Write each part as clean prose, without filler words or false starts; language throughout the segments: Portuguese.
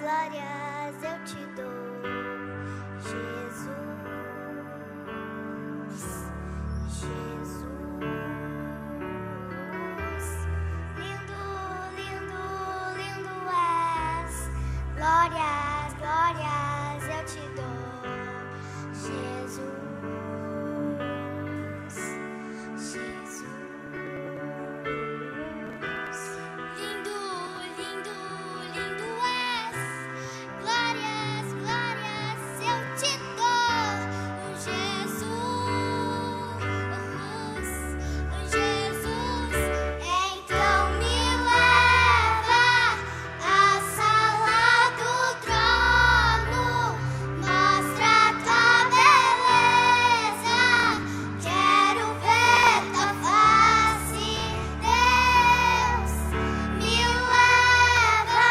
glórias eu te dou, Jesus, Jesus. Lindo, lindo, lindo és. Glórias, glórias eu te dou, Jesus, Jesus. Lindo, lindo, lindo és. Glórias, glórias eu te dou, Jesus, Jesus. Então me leva à sala do trono, mostra tua beleza. Quero ver tua face, Deus. Me leva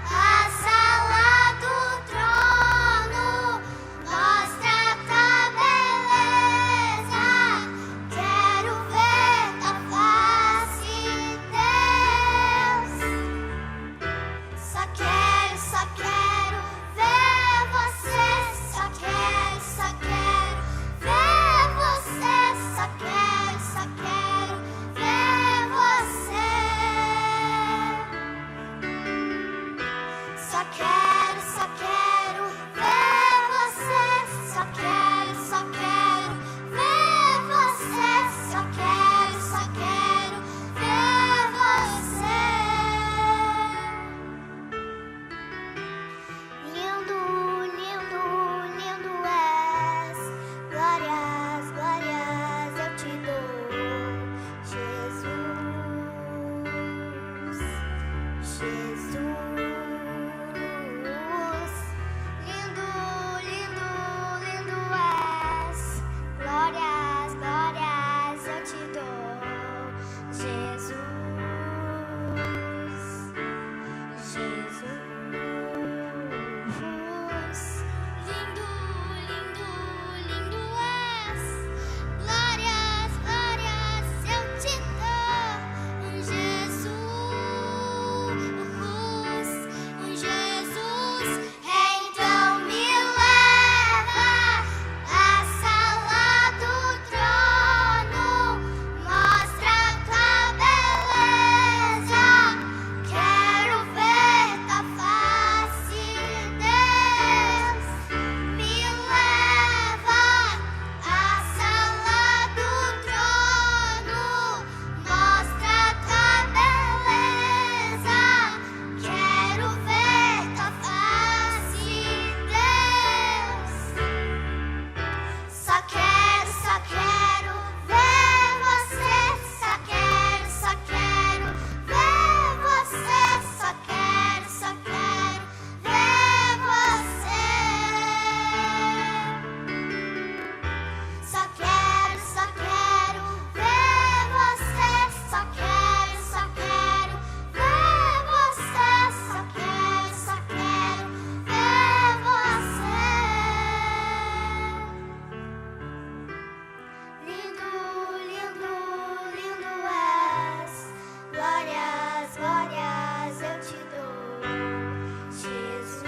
à sala do trono, mostra tua beleza. Quero ver tua face, Deus. Só quero ver você. Só quero ver você. Só quero ver você. Só quero ver você. Só quero ver você. Só quero ver você. Lindo, lindo, lindo és. Glórias, glórias eu te dou, Jesus, Jesus. Lindo, lindo, lindo és. Glórias, glórias eu te dou, Jesus, Jesus. Lindo, lindo, lindo és. Glórias, glórias eu te dou, Jesus, Jesus. Então me leva à sala do trono, mostra tua beleza. Quero ver tua face, Deus. Me leva à sala do trono, mostra tua beleza. Quero ver tua face, Deus. Só quero ver você. Só quero ver você. Só quero ver você. Só quero ver você. Só quero ver você. Só quero ver você. Lindo, lindo, lindo és. Glórias, glórias eu te dou, Jesus,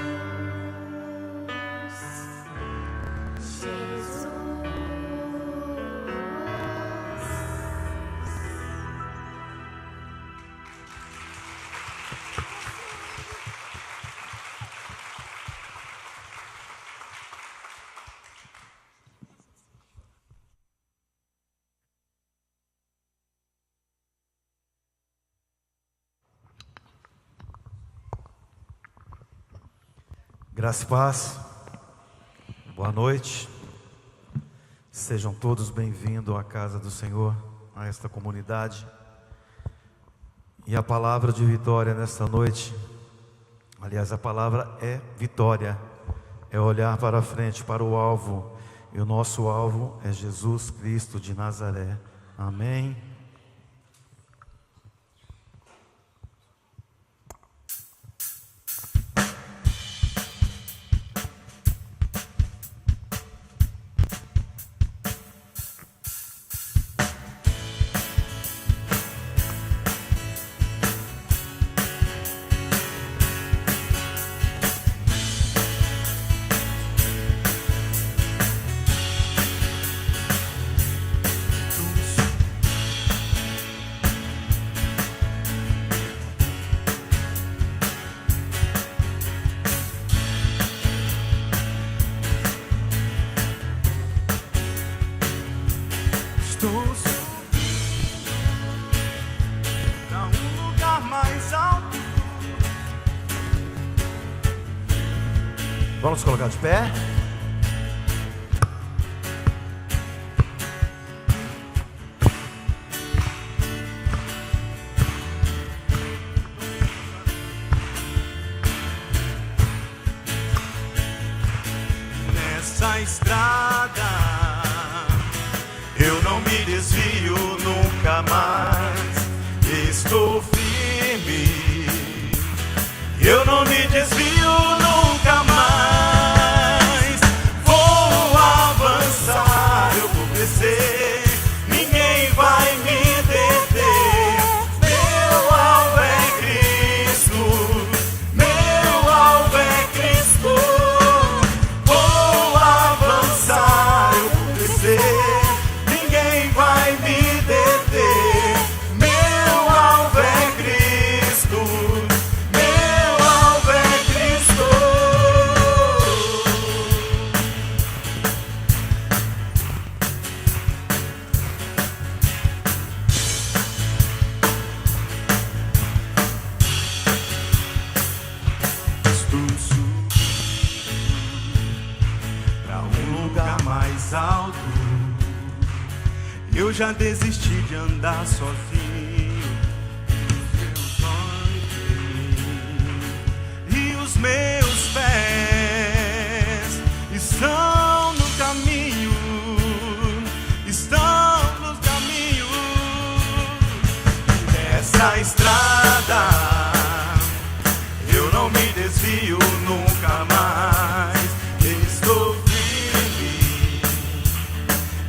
Jesus. Graça e paz, boa noite, sejam todos bem-vindos à casa do Senhor, a esta comunidade. E a palavra de vitória nesta noite, aliás, a palavra é vitória, é olhar para frente, para o alvo, e o nosso alvo é Jesus Cristo de Nazaré. Amém. Vamos colocar de pé. Nessa estrada eu não me desvio nunca mais. Estou firme, eu não me desvio nunca mais. Vou avançar, eu vou crescer, ninguém vai me deter. Meu alvo é Cristo, meu alvo é Cristo. Vou avançar, eu vou crescer, ninguém vai me deter. Meu alvo é Cristo, meu alvo é Cristo. Estou subindo pra um lugar mais alto. Eu já desisti de andar sozinho. E os meus pés estão no caminho, estão no caminho dessa estrada. Eu não me desvio nunca mais. Estou firme,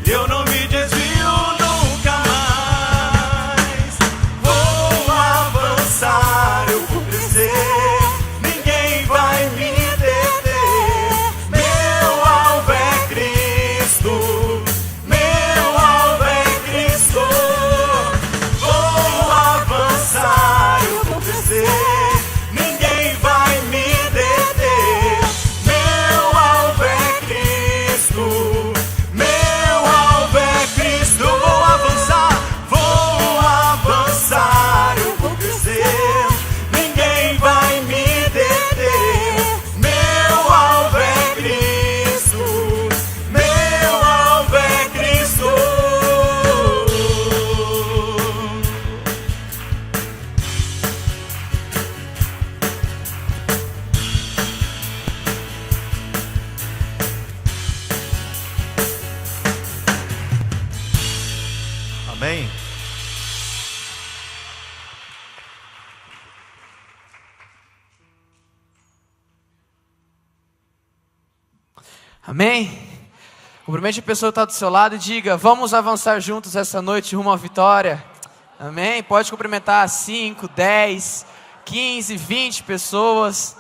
eu não me desvio nunca mais. Vou avançar, eu vou crescer, ninguém vai me deter. Meu alvo é Cristo, meu alvo é Cristo. Vou avançar, eu vou crescer, ninguém vai me deter. Meu alvo é Cristo, meu alvo é Cristo. Vou avançar, eu vou crescer, ninguém vai me deter. Meu alvo é Cristo, meu alvo é Cristo. Amém? Amém? Cumprimente a pessoa que está do seu lado e diga: vamos avançar juntos essa noite rumo à vitória. Amém? Pode cumprimentar 5, 10, 15, 20 pessoas.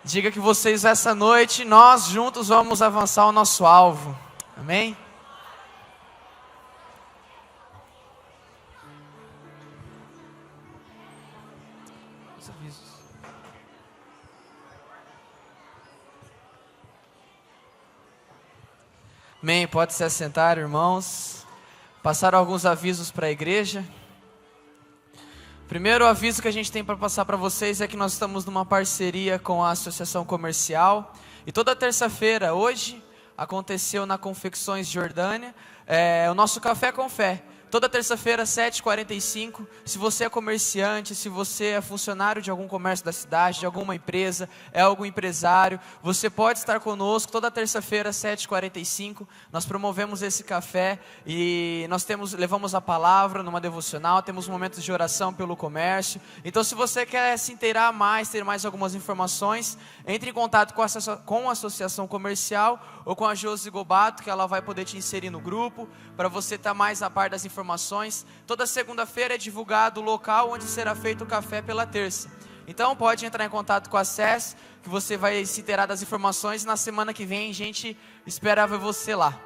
Diga que vocês essa noite, nós juntos vamos avançar o nosso alvo. Amém? Os avisos. Amém, pode se assentar, irmãos. Passaram alguns avisos para a igreja. Primeiro aviso que a gente tem para passar para vocês é que nós estamos numa parceria com a Associação Comercial. E toda terça-feira, hoje, aconteceu na Confecções Jordânia, o nosso Café com Fé. Toda terça-feira, 7h45, se você é comerciante, se você é funcionário de algum comércio da cidade, de alguma empresa, é algum empresário, você pode estar conosco toda terça-feira, 7h45, nós promovemos esse café e nós levamos a palavra numa devocional, temos momentos de oração pelo comércio. Então, se você quer se inteirar mais, ter mais algumas informações, entre em contato com a Associação Comercial ou com a Josi Gobato, que ela vai poder te inserir no grupo, para você estar mais a par das informações. Toda segunda-feira é divulgado o local onde será feito o café pela terça. Então pode entrar em contato com a SES, que você vai se inteirar das informações. Na semana que vem a gente espera ver você lá.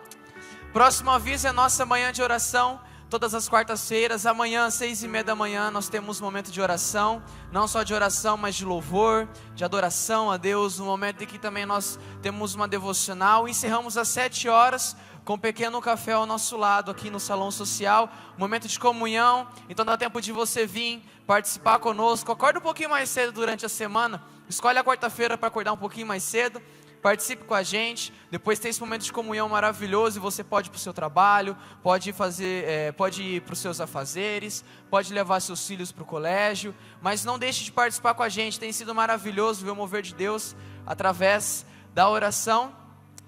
Próximo aviso é nossa manhã de oração. Todas as quartas-feiras, amanhã às 6h30 da manhã, nós temos um momento de oração, não só de oração, mas de louvor, de adoração a Deus, um momento em que também nós temos uma devocional. Encerramos às 7 horas, com um pequeno café ao nosso lado aqui no salão social, momento de comunhão. Então dá tempo de você vir participar conosco. Acorda um pouquinho mais cedo durante a semana, escolhe a quarta-feira para acordar um pouquinho mais cedo, participe com a gente. Depois tem esse momento de comunhão maravilhoso e você pode ir para o seu trabalho, pode ir para os seus afazeres, pode levar seus filhos para o colégio, mas não deixe de participar com a gente. Tem sido maravilhoso ver o mover de Deus através da oração.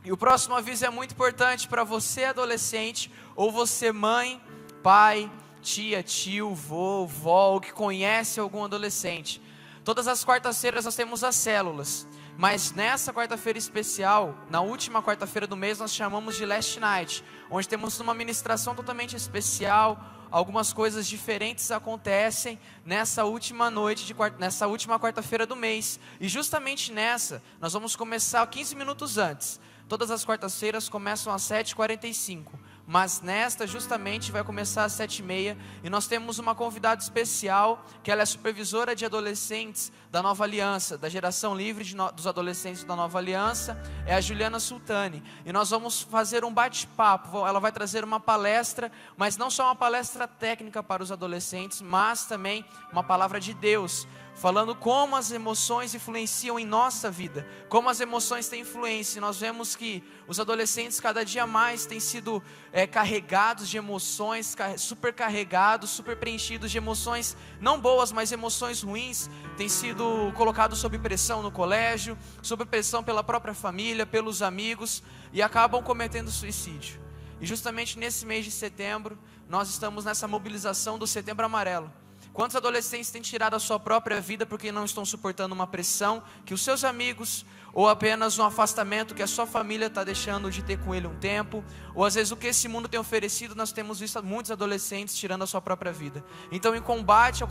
E o próximo aviso é muito importante para você adolescente, ou você mãe, pai, tia, tio, vô, vó, ou que conhece algum adolescente. Todas as quartas-feiras nós temos as células, mas nessa quarta-feira especial, na última quarta-feira do mês, nós chamamos de Last Night, onde temos uma ministração totalmente especial. Algumas coisas diferentes acontecem nessa última noite, nessa última quarta-feira do mês. E justamente nessa, nós vamos começar 15 minutos antes. Todas as quartas-feiras começam às 7h45. Mas nesta justamente vai começar às 7h30. E nós temos uma convidada especial, que ela é supervisora de adolescentes da Nova Aliança, da geração livre dos adolescentes da Nova Aliança, é a Juliana Sultani. E nós vamos fazer um bate-papo. Ela vai trazer uma palestra, mas não só uma palestra técnica para os adolescentes, mas também uma palavra de Deus, falando como as emoções influenciam em nossa vida, como as emoções têm influência. Nós vemos que os adolescentes cada dia mais têm sido carregados de emoções, super carregados, super preenchidos de emoções não boas, mas emoções ruins. Têm sido colocados sob pressão no colégio, sob pressão pela própria família, pelos amigos, e acabam cometendo suicídio. E justamente nesse mês de setembro, nós estamos nessa mobilização do Setembro Amarelo. Quantos adolescentes têm tirado a sua própria vida porque não estão suportando uma pressão que os seus amigos, ou apenas um afastamento que a sua família está deixando de ter com ele um tempo, ou às vezes o que esse mundo tem oferecido? Nós temos visto muitos adolescentes tirando a sua própria vida. Então, em combate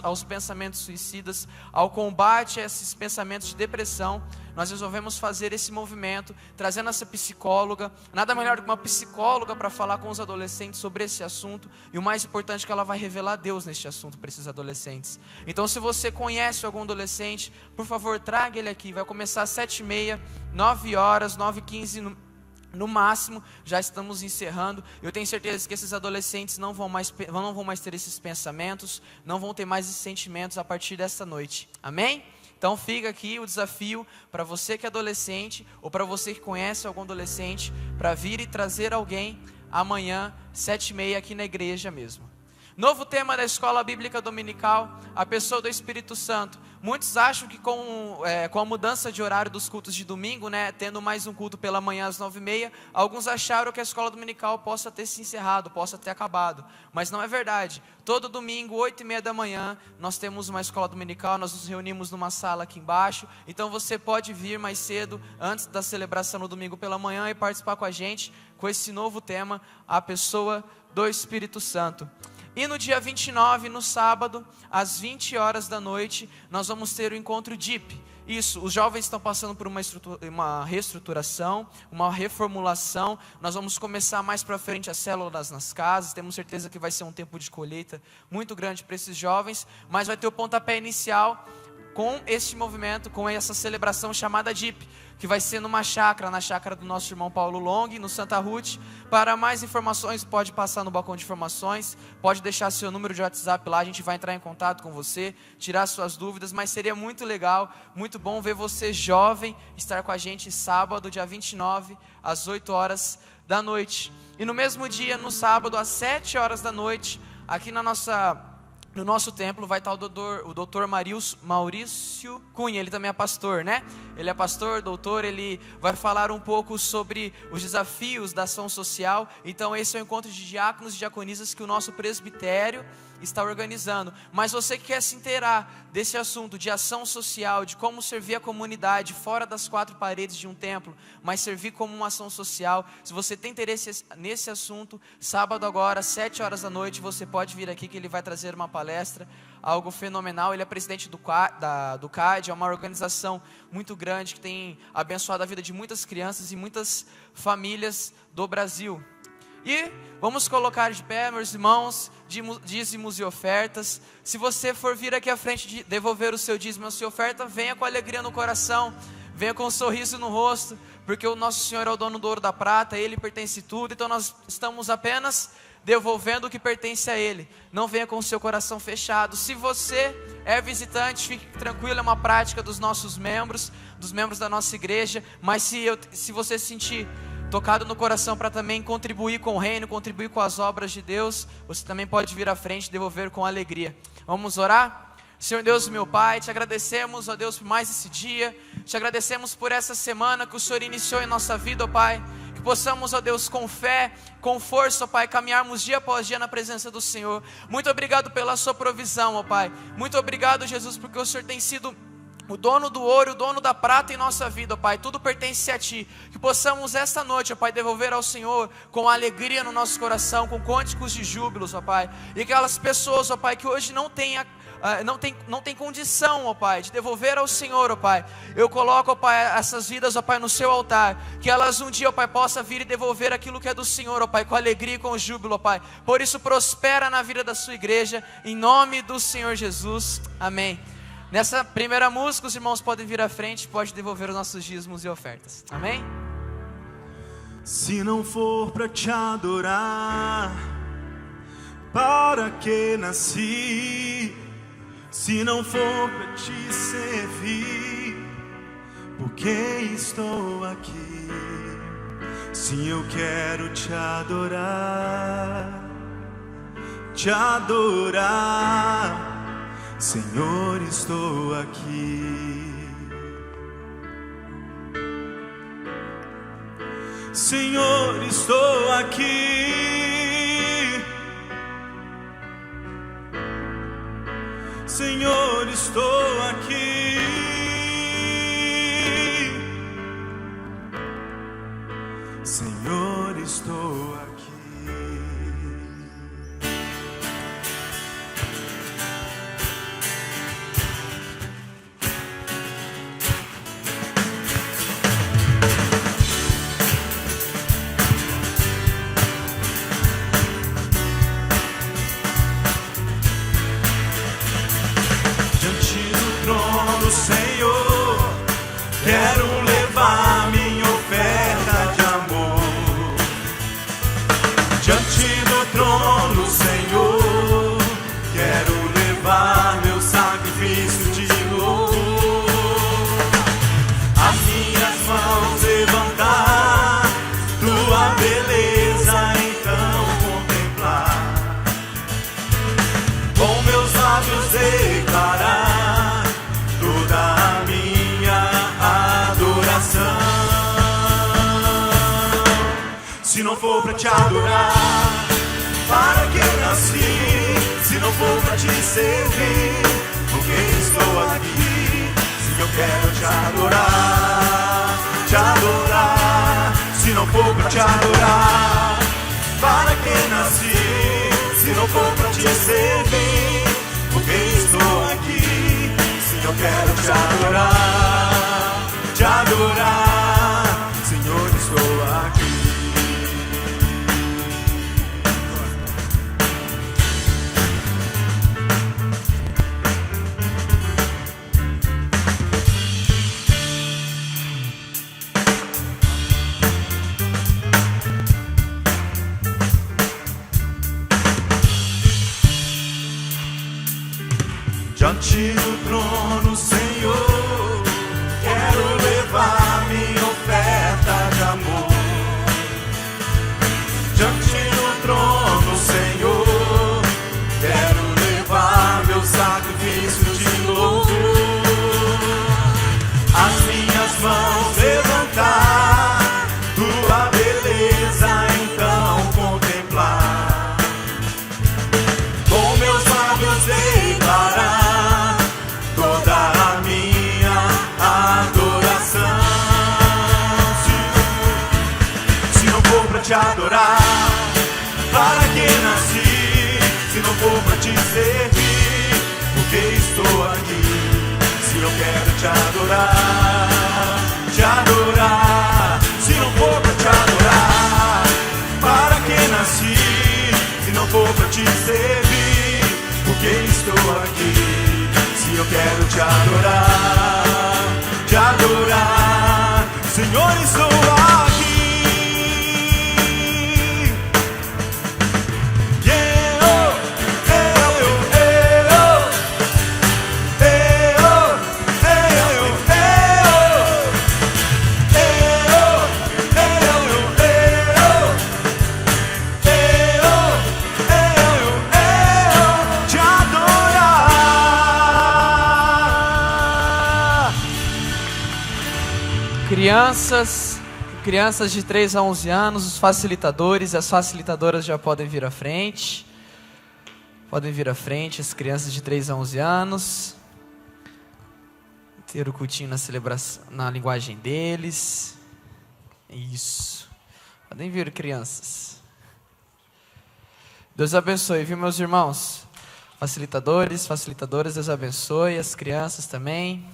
aos pensamentos suicidas, ao combate a esses pensamentos de depressão, nós resolvemos fazer esse movimento, trazendo essa psicóloga. Nada melhor do que uma psicóloga para falar com os adolescentes sobre esse assunto, e o mais importante é que ela vai revelar Deus neste assunto para esses adolescentes. Então, se você conhece algum adolescente, por favor, traga ele aqui. Vai começar às 7h30, 9h, 9h15 no máximo, já estamos encerrando. Eu tenho certeza que esses adolescentes não vão mais ter esses pensamentos, não vão ter mais esses sentimentos a partir desta noite. Amém? Então fica aqui o desafio para você que é adolescente, ou para você que conhece algum adolescente, para vir e trazer alguém amanhã, 7h30, aqui na igreja mesmo. Novo tema da Escola Bíblica Dominical, a pessoa do Espírito Santo. Muitos acham que com a mudança de horário dos cultos de domingo, tendo mais um culto pela manhã às 9h30, alguns acharam que a Escola Dominical possa ter se encerrado, possa ter acabado. Mas não é verdade. Todo domingo, 8h30 da manhã, nós temos uma Escola Dominical, nós nos reunimos numa sala aqui embaixo. Então você pode vir mais cedo, antes da celebração no domingo pela manhã, e participar com a gente, com esse novo tema, a pessoa do Espírito Santo. E no dia 29, no sábado, às 20h da noite, nós vamos ter o encontro DIP. Isso, os jovens estão passando por uma reestruturação, uma reformulação. Nós vamos começar mais para frente as células nas casas. Temos certeza que vai ser um tempo de colheita muito grande para esses jovens. Mas vai ter o pontapé inicial com este movimento, com essa celebração chamada DIP, que vai ser na chácara do nosso irmão Paulo Long, no Santa Ruth. Para mais informações, pode passar no balcão de informações, pode deixar seu número de WhatsApp lá, a gente vai entrar em contato com você, tirar suas dúvidas, mas seria muito legal, muito bom ver você jovem, estar com a gente sábado, dia 29, às 8h da noite. E no mesmo dia, no sábado, às 7h da noite, aqui no nosso templo vai estar o doutor Maurício Cunha. Ele também é pastor, Ele é pastor, doutor, ele vai falar um pouco sobre os desafios da ação social. Então esse é o encontro de diáconos e diaconisas que o nosso presbitério está organizando. Mas você que quer se inteirar desse assunto de ação social, de como servir a comunidade fora das quatro paredes de um templo, mas servir como uma ação social, se você tem interesse nesse assunto, sábado agora, às 7h da noite, você pode vir aqui que ele vai trazer uma palestra, algo fenomenal. Ele é presidente do CAD, é uma organização muito grande que tem abençoado a vida de muitas crianças e muitas famílias do Brasil. E vamos colocar de pé, meus irmãos, dízimos e ofertas. Se você for vir aqui à frente de devolver o seu dízimo e a sua oferta, venha com alegria no coração. venha com um sorriso no rosto, porque o nosso Senhor é o dono do ouro e da prata, Ele pertence tudo, então nós estamos apenas devolvendo o que pertence a Ele. Não venha com o seu coração fechado. Se você é visitante, fique tranquilo, é uma prática dos nossos membros, dos membros da nossa igreja, mas se você se sentir tocado no coração para também contribuir com o reino, contribuir com as obras de Deus, você também pode vir à frente e devolver com alegria. Vamos orar? Senhor Deus, meu Pai, te agradecemos, ó Deus, por mais esse dia, te agradecemos por essa semana que o Senhor iniciou em nossa vida, ó Pai, que possamos, ó Deus, com fé, com força, ó Pai, caminharmos dia após dia na presença do Senhor. Muito obrigado pela sua provisão, ó Pai, muito obrigado, Jesus, porque o Senhor tem sido o dono do ouro, o dono da prata em nossa vida, ó Pai, tudo pertence a Ti, que possamos esta noite, ó Pai, devolver ao Senhor com alegria no nosso coração, com cânticos de júbilos, ó Pai, e aquelas pessoas, ó Pai, que hoje não tem condição, ó Pai, de devolver ao Senhor, ó Pai, eu coloco, ó Pai, essas vidas, ó Pai, no seu altar, que elas um dia, ó Pai, possam vir e devolver aquilo que é do Senhor, ó Pai, com alegria e com júbilo, ó Pai, por isso prospera na vida da sua igreja, em nome do Senhor Jesus, amém. Nessa primeira música, os irmãos podem vir à frente, pode devolver os nossos dízimos e ofertas, amém? Se não for para te adorar, para que nasci? Se não for para te servir, por que estou aqui? Se eu quero te adorar, Senhor, estou aqui. Senhor, estou aqui. Senhor, estou aqui. Senhor, estou aqui. Senhor, quero levar minha oferta de amor diante do trono, Senhor, quero levar meu sacrifício de louvor, as minhas mãos levantar, tua beleza então contemplar, com meus lábios declarar toda a minha adoração. Se não for para te adorar, para que eu nasci? Se não for para te servir, por que estou aqui? Se eu quero te adorar, se não for para te adorar, para que nasci? Se não for para te servir, por que estou aqui? Eu quero te adorar, Senhor, estou aqui. Diante do trono, Senhor, quero levar minha oferta de amor. Diante do trono, Senhor, quero levar meu sacrifício de louvor, as minhas mãos levantar, tua beleza então contemplar, com meus lábios declarar toda a minha adoração. Se não for para te adorar, para que nasci? Se não for para te servir, por que estou aqui? Se eu quero te adorar, se não for para te adorar, para que nasci? Se não for para te servir, por que estou aqui? Se eu quero te adorar, Senhor, estou aqui. Te adorar. Crianças de 3 a 11 anos, os facilitadores e as facilitadoras já podem vir à frente. Podem vir à frente, as crianças de 3 a 11 anos. Ter o cultinho na celebração, na linguagem deles. Isso. Podem vir, crianças. Deus abençoe, viu, meus irmãos? Facilitadores, facilitadoras, Deus abençoe. As crianças também.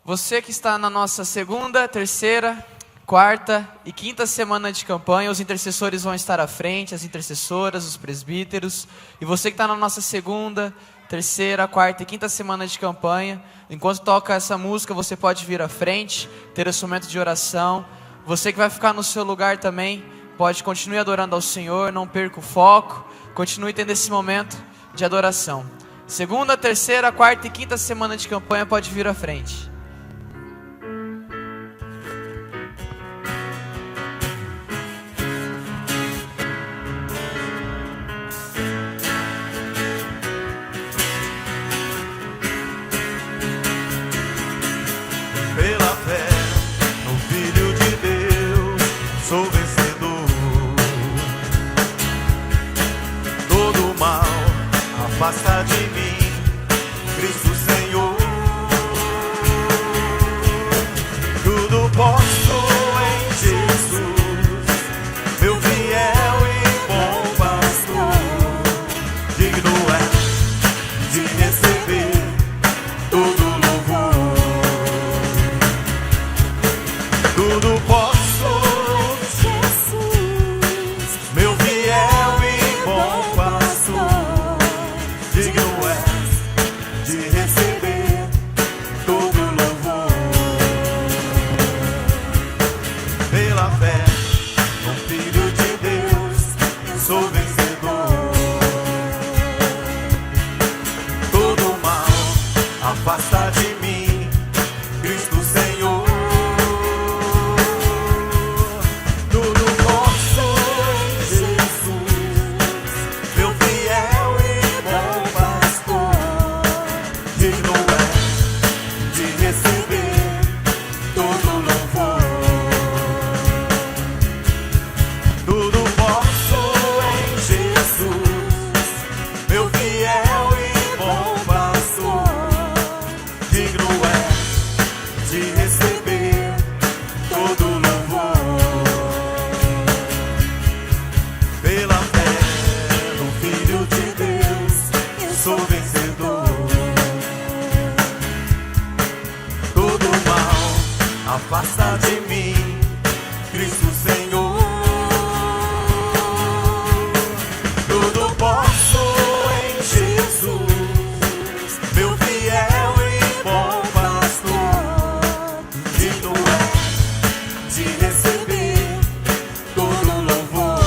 Você que está na nossa segunda, terceira, quarta e quinta semana de campanha, os intercessores vão estar à frente, as intercessoras, os presbíteros. E você que está na nossa segunda, terceira, quarta e quinta semana de campanha, enquanto toca essa música, você pode vir à frente, ter esse momento de oração. Você que vai ficar no seu lugar também, pode continuar adorando ao Senhor, não perca o foco, continue tendo esse momento de adoração. Segunda, terceira, quarta e quinta semana de campanha, pode vir à frente. Pela fé no Filho de Deus, sou vencedor. Todo mal afasta de mim, Cristo Senhor. Tudo posso em Jesus, meu fiel e bom pastor. Digno é de receber todo louvor. Tudo posso, Jesus, meu fiel e bom pastor. Digno és de receber todo louvor. Pela fé no Filho de Deus, sou vencedor. Todo mal afasta de mim, Cristo Senhor. Tudo posso em Jesus, meu fiel e bom pastor. Digno é de receber todo louvor. Tudo posso em Jesus, meu fiel e bom pastor. Digno é de receber todo louvor. Pela fé no Filho de Deus, sou vencedor. Todo mal afasta de mim, Cristo Senhor. Tudo posso em Jesus, meu fiel e bom pastor. Digno é de receber todo louvor.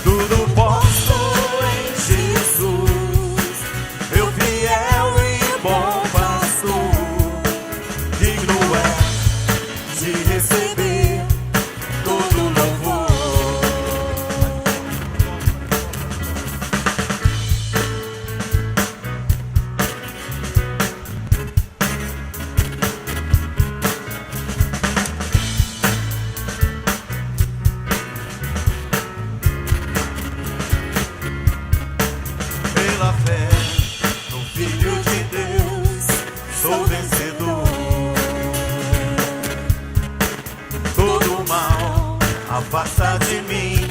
Tudo posso em Jesus, meu fiel e bom pastor. Digno é de receber todo louvor. Pela fé no Filho de Deus, sou vencedor. Todo mal afasta de mim,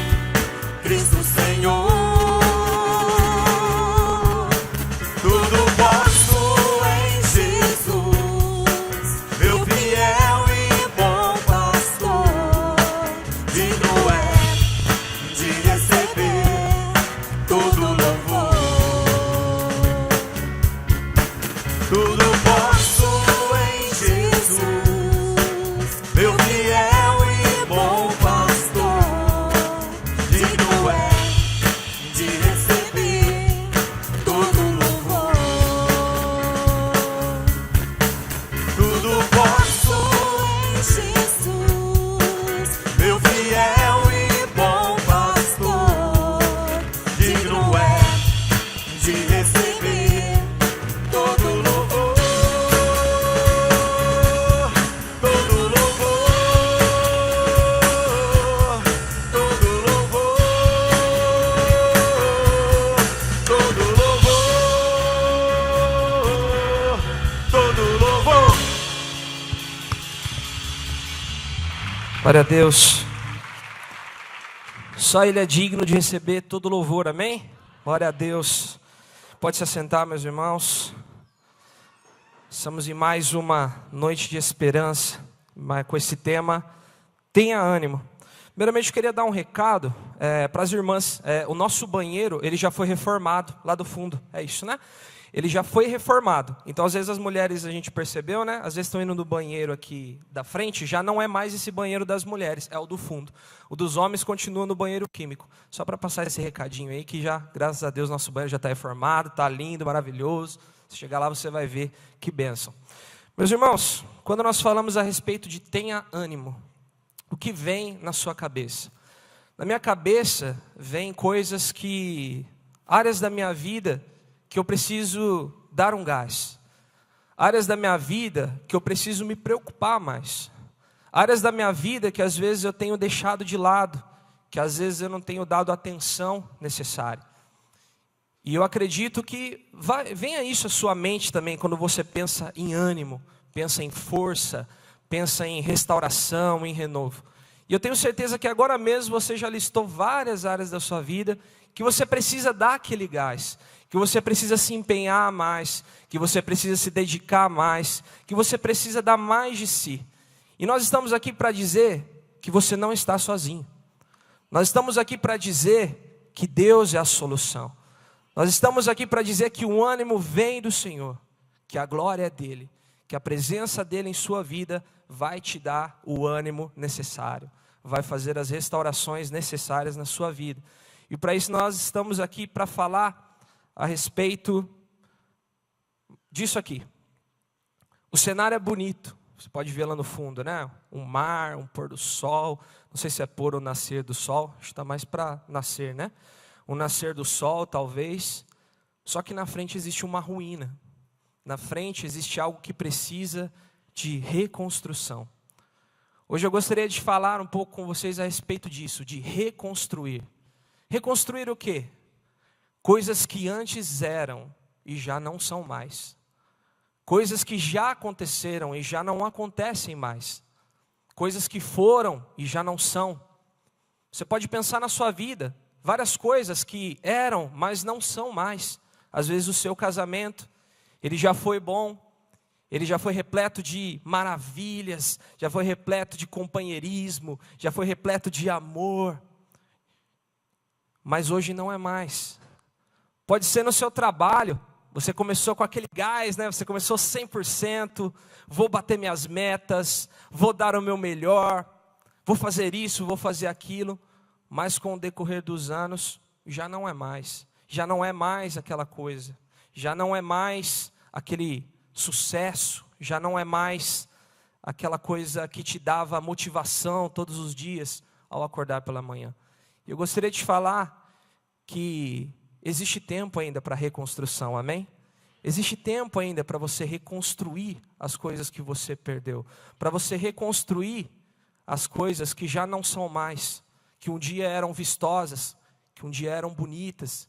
Cristo Senhor. Tudo posso em Jesus, meu fiel e bom pastor. Digno é de receber todo louvor. Glória a Deus. Só Ele é digno de receber todo louvor, amém? Glória a Deus. Pode se assentar, meus irmãos. Estamos em mais uma noite de esperança, com esse tema, tenha ânimo. Primeiramente, eu queria dar um recado para as irmãs. O nosso banheiro, ele já foi reformado lá do fundo, é isso, né? Ele já foi reformado. Então, às vezes as mulheres, a gente percebeu, né? Às vezes estão indo no banheiro aqui da frente, já não é mais esse banheiro das mulheres, é o do fundo. O dos homens continua no banheiro químico. Só para passar esse recadinho aí, que já, graças a Deus, nosso banheiro já está reformado, está lindo, maravilhoso. Se chegar lá, você vai ver que bênção. Meus irmãos, quando nós falamos a respeito de tenha ânimo, o que vem na sua cabeça? Na minha cabeça, vem coisas áreas da minha vida, que eu preciso dar um gás. Áreas da minha vida que eu preciso me preocupar mais. Áreas da minha vida que às vezes eu tenho deixado de lado, que às vezes eu não tenho dado a atenção necessária. E eu acredito que venha isso à sua mente também, quando você pensa em ânimo, pensa em força, pensa em restauração, em renovo. E eu tenho certeza que agora mesmo você já listou várias áreas da sua vida, que você precisa dar aquele gás, que você precisa se empenhar mais, que você precisa se dedicar mais, que você precisa dar mais de si. E nós estamos aqui para dizer que você não está sozinho. Nós estamos aqui para dizer que Deus é a solução. Nós estamos aqui para dizer que o ânimo vem do Senhor, que a glória é dEle, que a presença dEle em sua vida vai te dar o ânimo necessário, vai fazer as restaurações necessárias na sua vida. E para isso nós estamos aqui para falar a respeito disso aqui. O cenário é bonito, você pode ver lá no fundo, né? Um mar, um pôr do sol, não sei se é pôr ou nascer do sol, acho que está mais para nascer, né? Um nascer do sol, talvez, só que na frente existe uma ruína, na frente existe algo que precisa de reconstrução. Hoje eu gostaria de falar um pouco com vocês a respeito disso, de reconstruir. Reconstruir o quê? Coisas que antes eram e já não são mais. Coisas que já aconteceram e já não acontecem mais. Coisas que foram e já não são. Você pode pensar na sua vida, várias coisas que eram, mas não são mais. Às vezes o seu casamento, ele já foi bom, ele já foi repleto de maravilhas, já foi repleto de companheirismo, já foi repleto de amor. Mas hoje não é mais. Pode ser no seu trabalho, você começou com aquele gás, né? Você começou 100%, vou bater minhas metas, vou dar o meu melhor, vou fazer isso, vou fazer aquilo. Mas com o decorrer dos anos, já não é mais. Já não é mais aquela coisa. Já não é mais aquele sucesso. Já não é mais aquela coisa que te dava motivação todos os dias ao acordar pela manhã. Eu gostaria de falar que existe tempo ainda para reconstrução, amém? Existe tempo ainda para você reconstruir as coisas que você perdeu. Para você reconstruir as coisas que já não são mais. Que um dia eram vistosas, que um dia eram bonitas.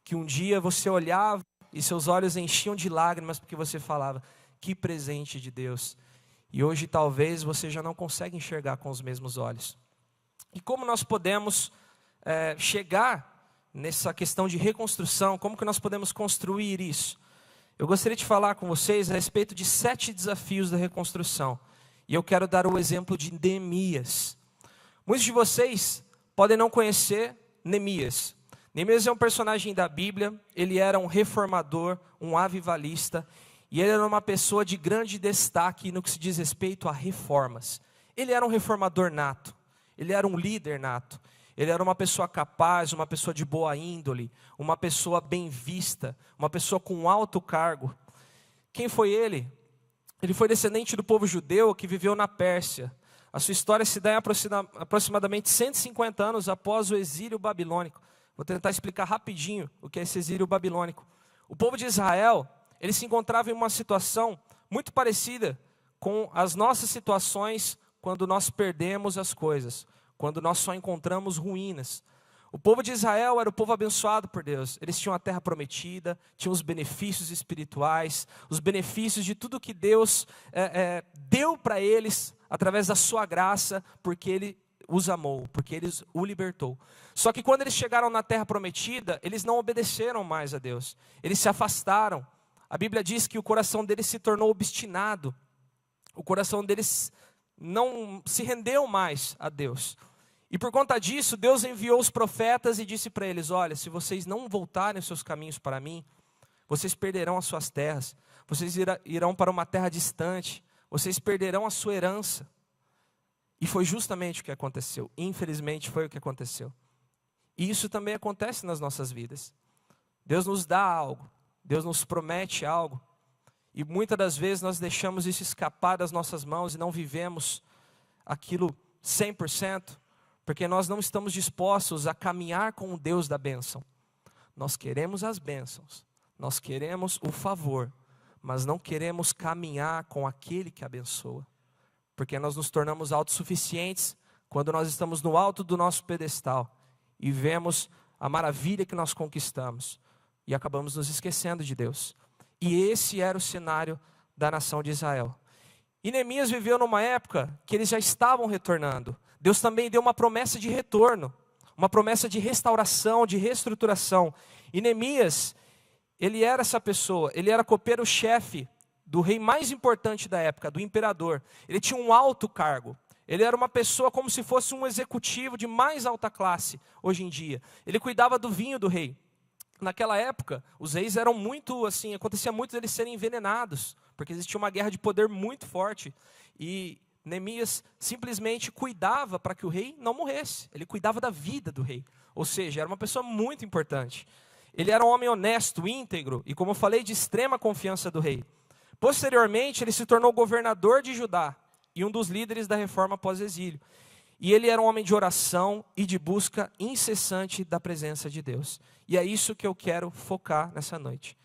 Que um dia você olhava e seus olhos enchiam de lágrimas porque você falava, que presente de Deus. E hoje talvez você já não consegue enxergar com os mesmos olhos. E como nós podemos chegar nessa questão de reconstrução, como que nós podemos construir isso? Eu gostaria de falar com vocês a respeito de 7 desafios da reconstrução. E eu quero dar o exemplo de Neemias. Muitos de vocês podem não conhecer Neemias. Neemias é um personagem da Bíblia, ele era um reformador, um avivalista, e ele era uma pessoa de grande destaque no que se diz respeito a reformas. Ele era um reformador nato, ele era um líder nato. Ele era uma pessoa capaz, uma pessoa de boa índole, uma pessoa bem vista, uma pessoa com alto cargo. Quem foi ele? Ele foi descendente do povo judeu que viveu na Pérsia. A sua história se dá em aproximadamente 150 anos após o exílio babilônico. Vou tentar explicar rapidinho o que é esse exílio babilônico. O povo de Israel, ele se encontrava em uma situação muito parecida com as nossas situações quando nós perdemos as coisas. Quando nós só encontramos ruínas. O povo de Israel era o povo abençoado por Deus. Eles tinham a terra prometida, tinham os benefícios espirituais, os benefícios de tudo que Deus deu para eles através da sua graça, porque Ele os amou, porque Ele o libertou. Só que quando eles chegaram na terra prometida, eles não obedeceram mais a Deus. Eles se afastaram. A Bíblia diz que o coração deles se tornou obstinado. O coração deles não se rendeu mais a Deus. E por conta disso, Deus enviou os profetas e disse para eles: olha, se vocês não voltarem os seus caminhos para mim, vocês perderão as suas terras, vocês irão para uma terra distante, vocês perderão a sua herança. E foi justamente o que aconteceu. Infelizmente foi o que aconteceu. E isso também acontece nas nossas vidas. Deus nos dá algo, Deus nos promete algo, e muitas das vezes nós deixamos isso escapar das nossas mãos e não vivemos aquilo 100%, porque nós não estamos dispostos a caminhar com o Deus da bênção. Nós queremos as bênçãos, nós queremos o favor, mas não queremos caminhar com aquele que abençoa. Porque nós nos tornamos autossuficientes quando nós estamos no alto do nosso pedestal e vemos a maravilha que nós conquistamos e acabamos nos esquecendo de Deus. E esse era o cenário da nação de Israel. E Neemias viveu numa época que eles já estavam retornando. Deus também deu uma promessa de retorno, uma promessa de restauração, de reestruturação. E Neemias, ele era essa pessoa, ele era copeiro-chefe do rei mais importante da época, do imperador. Ele tinha um alto cargo. Ele era uma pessoa como se fosse um executivo de mais alta classe hoje em dia. Ele cuidava do vinho do rei. Naquela época, os reis eram muito, assim, acontecia muito deles serem envenenados, porque existia uma guerra de poder muito forte. E Neemias simplesmente cuidava para que o rei não morresse. Ele cuidava da vida do rei. Ou seja, era uma pessoa muito importante. Ele era um homem honesto, íntegro e, como eu falei, de extrema confiança do rei. Posteriormente, ele se tornou governador de Judá e um dos líderes da reforma pós-exílio. E ele era um homem de oração e de busca incessante da presença de Deus. E é isso que eu quero focar nessa noite.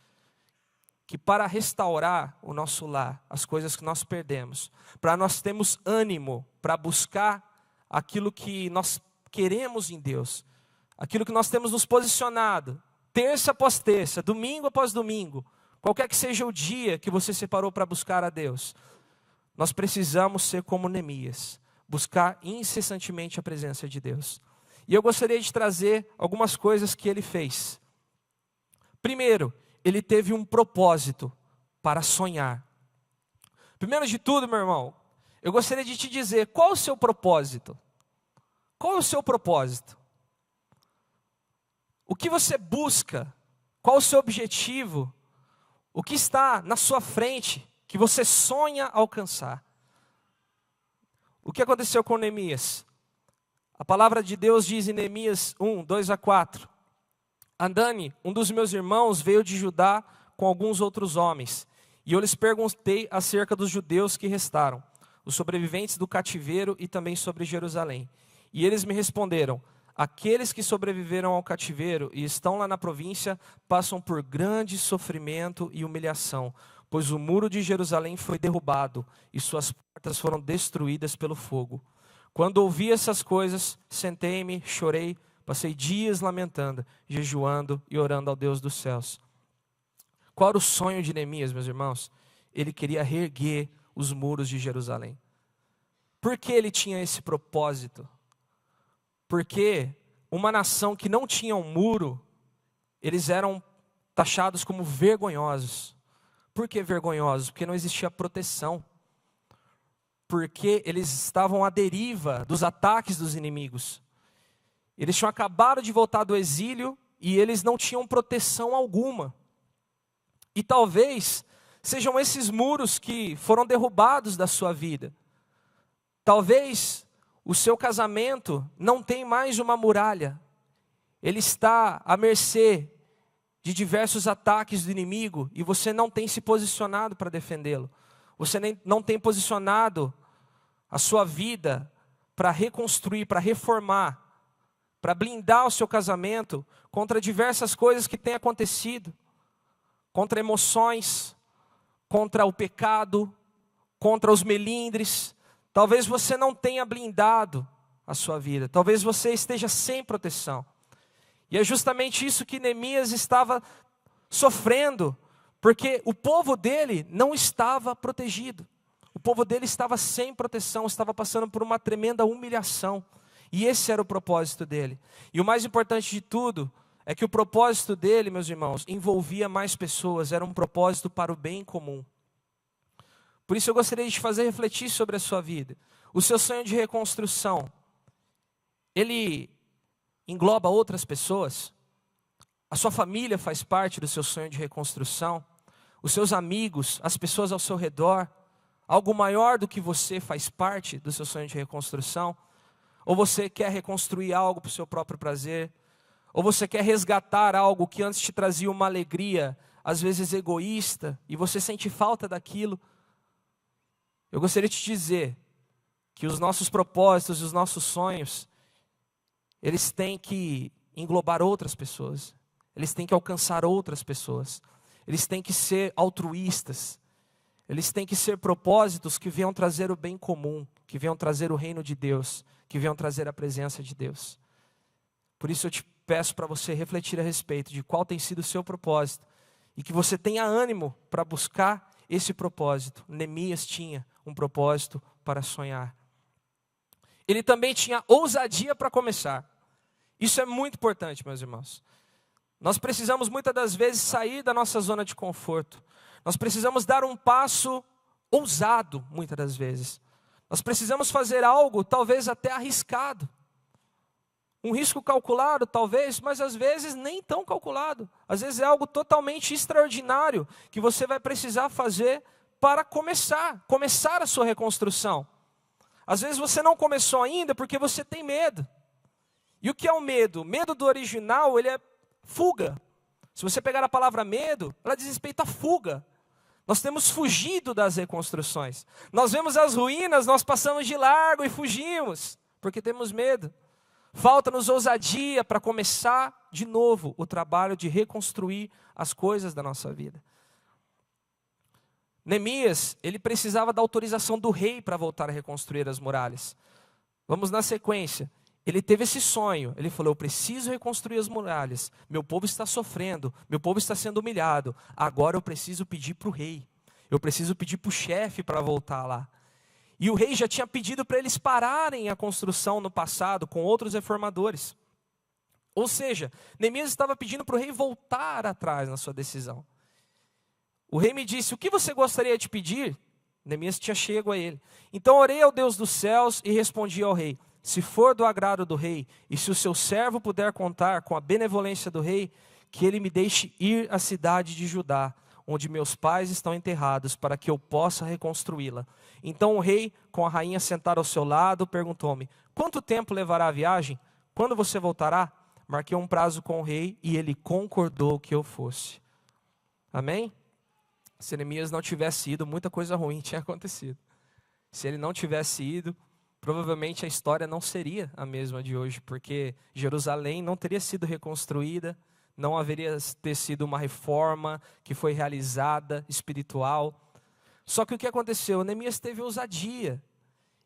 Que para restaurar o nosso lar, as coisas que nós perdemos, para nós termos ânimo para buscar aquilo que nós queremos em Deus, aquilo que nós temos nos posicionado, terça após terça, domingo após domingo, qualquer que seja o dia que você separou para buscar a Deus, nós precisamos ser como Neemias, buscar incessantemente a presença de Deus. E eu gostaria de trazer algumas coisas que ele fez. Primeiro, ele teve um propósito para sonhar. Primeiro de tudo, meu irmão, eu gostaria de te dizer, qual o seu propósito? Qual é o seu propósito? O que você busca? Qual o seu objetivo? O que está na sua frente que você sonha alcançar? O que aconteceu com Neemias? A palavra de Deus diz em Neemias 1, 2 a 4. Andani, um dos meus irmãos, veio de Judá com alguns outros homens. E eu lhes perguntei acerca dos judeus que restaram, os sobreviventes do cativeiro e também sobre Jerusalém. E eles me responderam: aqueles que sobreviveram ao cativeiro e estão lá na província passam por grande sofrimento e humilhação, pois o muro de Jerusalém foi derrubado e suas portas foram destruídas pelo fogo. Quando ouvi essas coisas, sentei-me, chorei, passei dias lamentando, jejuando e orando ao Deus dos céus. Qual era o sonho de Neemias, meus irmãos? Ele queria reerguer os muros de Jerusalém. Por que ele tinha esse propósito? Porque uma nação que não tinha um muro, eles eram taxados como vergonhosos. Por que vergonhosos? Porque não existia proteção. Porque eles estavam à deriva dos ataques dos inimigos. Eles tinham acabado de voltar do exílio e eles não tinham proteção alguma. E talvez sejam esses muros que foram derrubados da sua vida. Talvez o seu casamento não tem mais uma muralha. Ele está à mercê de diversos ataques do inimigo e você não tem se posicionado para defendê-lo. Você não tem posicionado a sua vida para reconstruir, para reformar, para blindar o seu casamento contra diversas coisas que têm acontecido, contra emoções, contra o pecado, contra os melindres. Talvez você não tenha blindado a sua vida, talvez você esteja sem proteção. E é justamente isso que Neemias estava sofrendo, porque o povo dele não estava protegido. O povo dele estava sem proteção, estava passando por uma tremenda humilhação. E esse era o propósito dele. E o mais importante de tudo é que o propósito dele, meus irmãos, envolvia mais pessoas, era um propósito para o bem comum. Por isso eu gostaria de te fazer refletir sobre a sua vida. O seu sonho de reconstrução, ele engloba outras pessoas? A sua família faz parte do seu sonho de reconstrução? Os seus amigos, as pessoas ao seu redor, algo maior do que você faz parte do seu sonho de reconstrução? Ou você quer reconstruir algo para o seu próprio prazer? Ou você quer resgatar algo que antes te trazia uma alegria, às vezes egoísta, e você sente falta daquilo? Eu gostaria de te dizer que os nossos propósitos e os nossos sonhos, eles têm que englobar outras pessoas. Eles têm que alcançar outras pessoas. Eles têm que ser altruístas. Eles têm que ser propósitos que venham trazer o bem comum, que venham trazer o reino de Deus, que venham trazer a presença de Deus. Por isso eu te peço para você refletir a respeito de qual tem sido o seu propósito e que você tenha ânimo para buscar esse propósito. Neemias tinha um propósito para sonhar. Ele também tinha ousadia para começar. Isso é muito importante, meus irmãos. Nós precisamos muitas das vezes sair da nossa zona de conforto. Nós precisamos dar um passo ousado, muitas das vezes. Nós precisamos fazer algo, talvez até arriscado. Um risco calculado, talvez, mas às vezes nem tão calculado. Às vezes é algo totalmente extraordinário que você vai precisar fazer para começar a sua reconstrução. Às vezes você não começou ainda porque você tem medo. E o que é o medo? O medo do original, ele é fuga. Se você pegar a palavra medo, ela diz respeito à fuga. Nós temos fugido das reconstruções. Nós vemos as ruínas, nós passamos de largo e fugimos, porque temos medo. Falta-nos ousadia para começar de novo o trabalho de reconstruir as coisas da nossa vida. Neemias, ele precisava da autorização do rei para voltar a reconstruir as muralhas. Vamos na sequência. Ele teve esse sonho, ele falou, eu preciso reconstruir as muralhas, meu povo está sofrendo, meu povo está sendo humilhado, agora eu preciso pedir para o rei, eu preciso pedir para o chefe para voltar lá. E o rei já tinha pedido para eles pararem a construção no passado com outros reformadores. Ou seja, Neemias estava pedindo para o rei voltar atrás na sua decisão. O rei me disse, o que você gostaria de pedir? Neemias tinha chego a ele. Então orei ao Deus dos céus e respondi ao rei, se for do agrado do rei, e se o seu servo puder contar com a benevolência do rei, que ele me deixe ir à cidade de Judá, onde meus pais estão enterrados, para que eu possa reconstruí-la. Então o rei, com a rainha sentada ao seu lado, perguntou-me, quanto tempo levará a viagem? Quando você voltará? Marquei um prazo com o rei, e ele concordou que eu fosse. Amém? Se Neemias não tivesse ido, muita coisa ruim tinha acontecido. Se ele não tivesse ido, provavelmente a história não seria a mesma de hoje, porque Jerusalém não teria sido reconstruída, não haveria ter sido uma reforma que foi realizada, espiritual. Só que o que aconteceu? Neemias teve ousadia.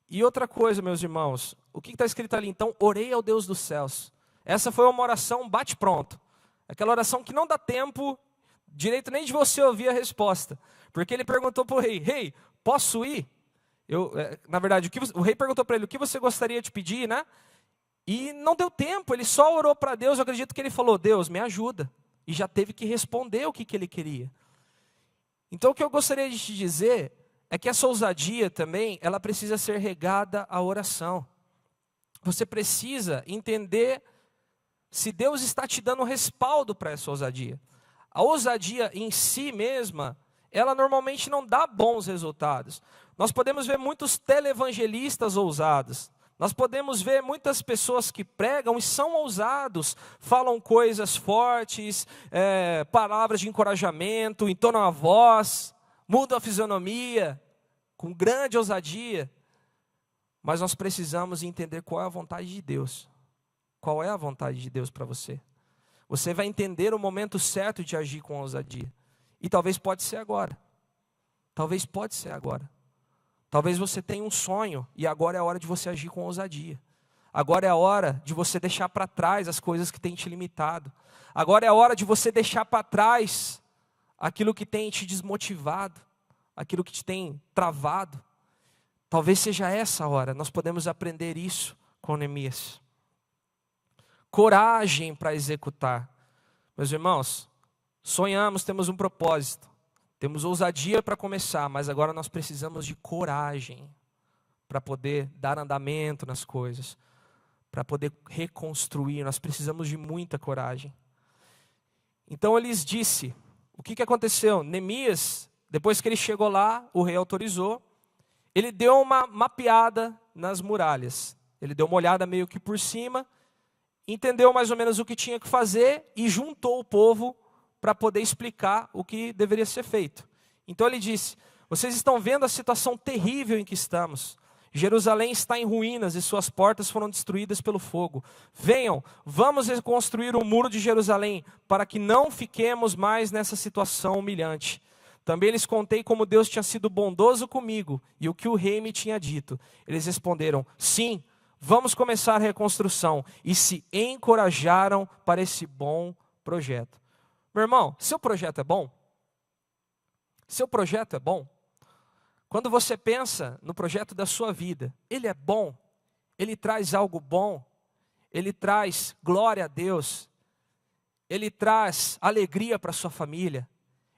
E outra coisa, meus irmãos, o que está escrito ali? Então, orei ao Deus dos céus. Essa foi uma oração bate-pronto. Aquela oração que não dá tempo direito nem de você ouvir a resposta. Porque ele perguntou para o rei, rei, posso ir? Na verdade, o rei perguntou para ele, o que você gostaria de pedir, né? E não deu tempo, ele só orou para Deus, eu acredito que ele falou, Deus, me ajuda. E já teve que responder o que ele queria. Então o que eu gostaria de te dizer é que essa ousadia também, ela precisa ser regada à oração. Você precisa entender se Deus está te dando respaldo para essa ousadia. A ousadia em si mesma, ela normalmente não dá bons resultados. Nós podemos ver muitos televangelistas ousados. Nós podemos ver muitas pessoas que pregam e são ousados, falam coisas fortes, palavras de encorajamento, entonam a voz, mudam a fisionomia, com grande ousadia. Mas nós precisamos entender qual é a vontade de Deus. Qual é a vontade de Deus para você? Você vai entender o momento certo de agir com ousadia. E talvez pode ser agora. Talvez pode ser agora. Talvez você tenha um sonho e agora é a hora de você agir com ousadia. Agora é a hora de você deixar para trás as coisas que têm te limitado. Agora é a hora de você deixar para trás aquilo que tem te desmotivado, aquilo que te tem travado. Talvez seja essa a hora, nós podemos aprender isso com Neemias. Coragem para executar. Meus irmãos, sonhamos, temos um propósito, temos ousadia para começar, mas agora nós precisamos de coragem para poder dar andamento nas coisas, para poder reconstruir. Nós precisamos de muita coragem. Então ele lhes disse, o que aconteceu? Neemias, depois que ele chegou lá, o rei autorizou, ele deu uma mapeada nas muralhas. Ele deu uma olhada meio que por cima, entendeu mais ou menos o que tinha que fazer e juntou o povo para poder explicar o que deveria ser feito. Então ele disse, vocês estão vendo a situação terrível em que estamos. Jerusalém está em ruínas e suas portas foram destruídas pelo fogo. Venham, vamos reconstruir o muro de Jerusalém para que não fiquemos mais nessa situação humilhante. Também lhes contei como Deus tinha sido bondoso comigo e o que o rei me tinha dito. Eles responderam, sim, vamos começar a reconstrução. E se encorajaram para esse bom projeto. Meu irmão, seu projeto é bom? Seu projeto é bom? Quando você pensa no projeto da sua vida, ele é bom, ele traz algo bom, ele traz glória a Deus, ele traz alegria para a sua família,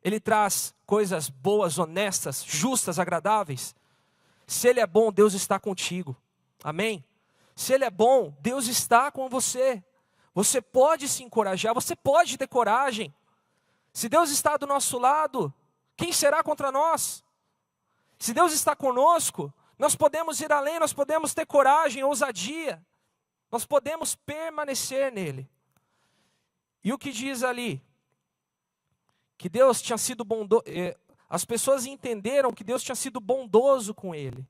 ele traz coisas boas, honestas, justas, agradáveis. Se ele é bom, Deus está contigo, amém? Se ele é bom, Deus está com você. Você pode se encorajar, você pode ter coragem. Se Deus está do nosso lado, quem será contra nós? Se Deus está conosco, nós podemos ir além, nós podemos ter coragem, ousadia. Nós podemos permanecer nele. E o que diz ali? Que Deus tinha sido bondoso. As pessoas entenderam que Deus tinha sido bondoso com ele.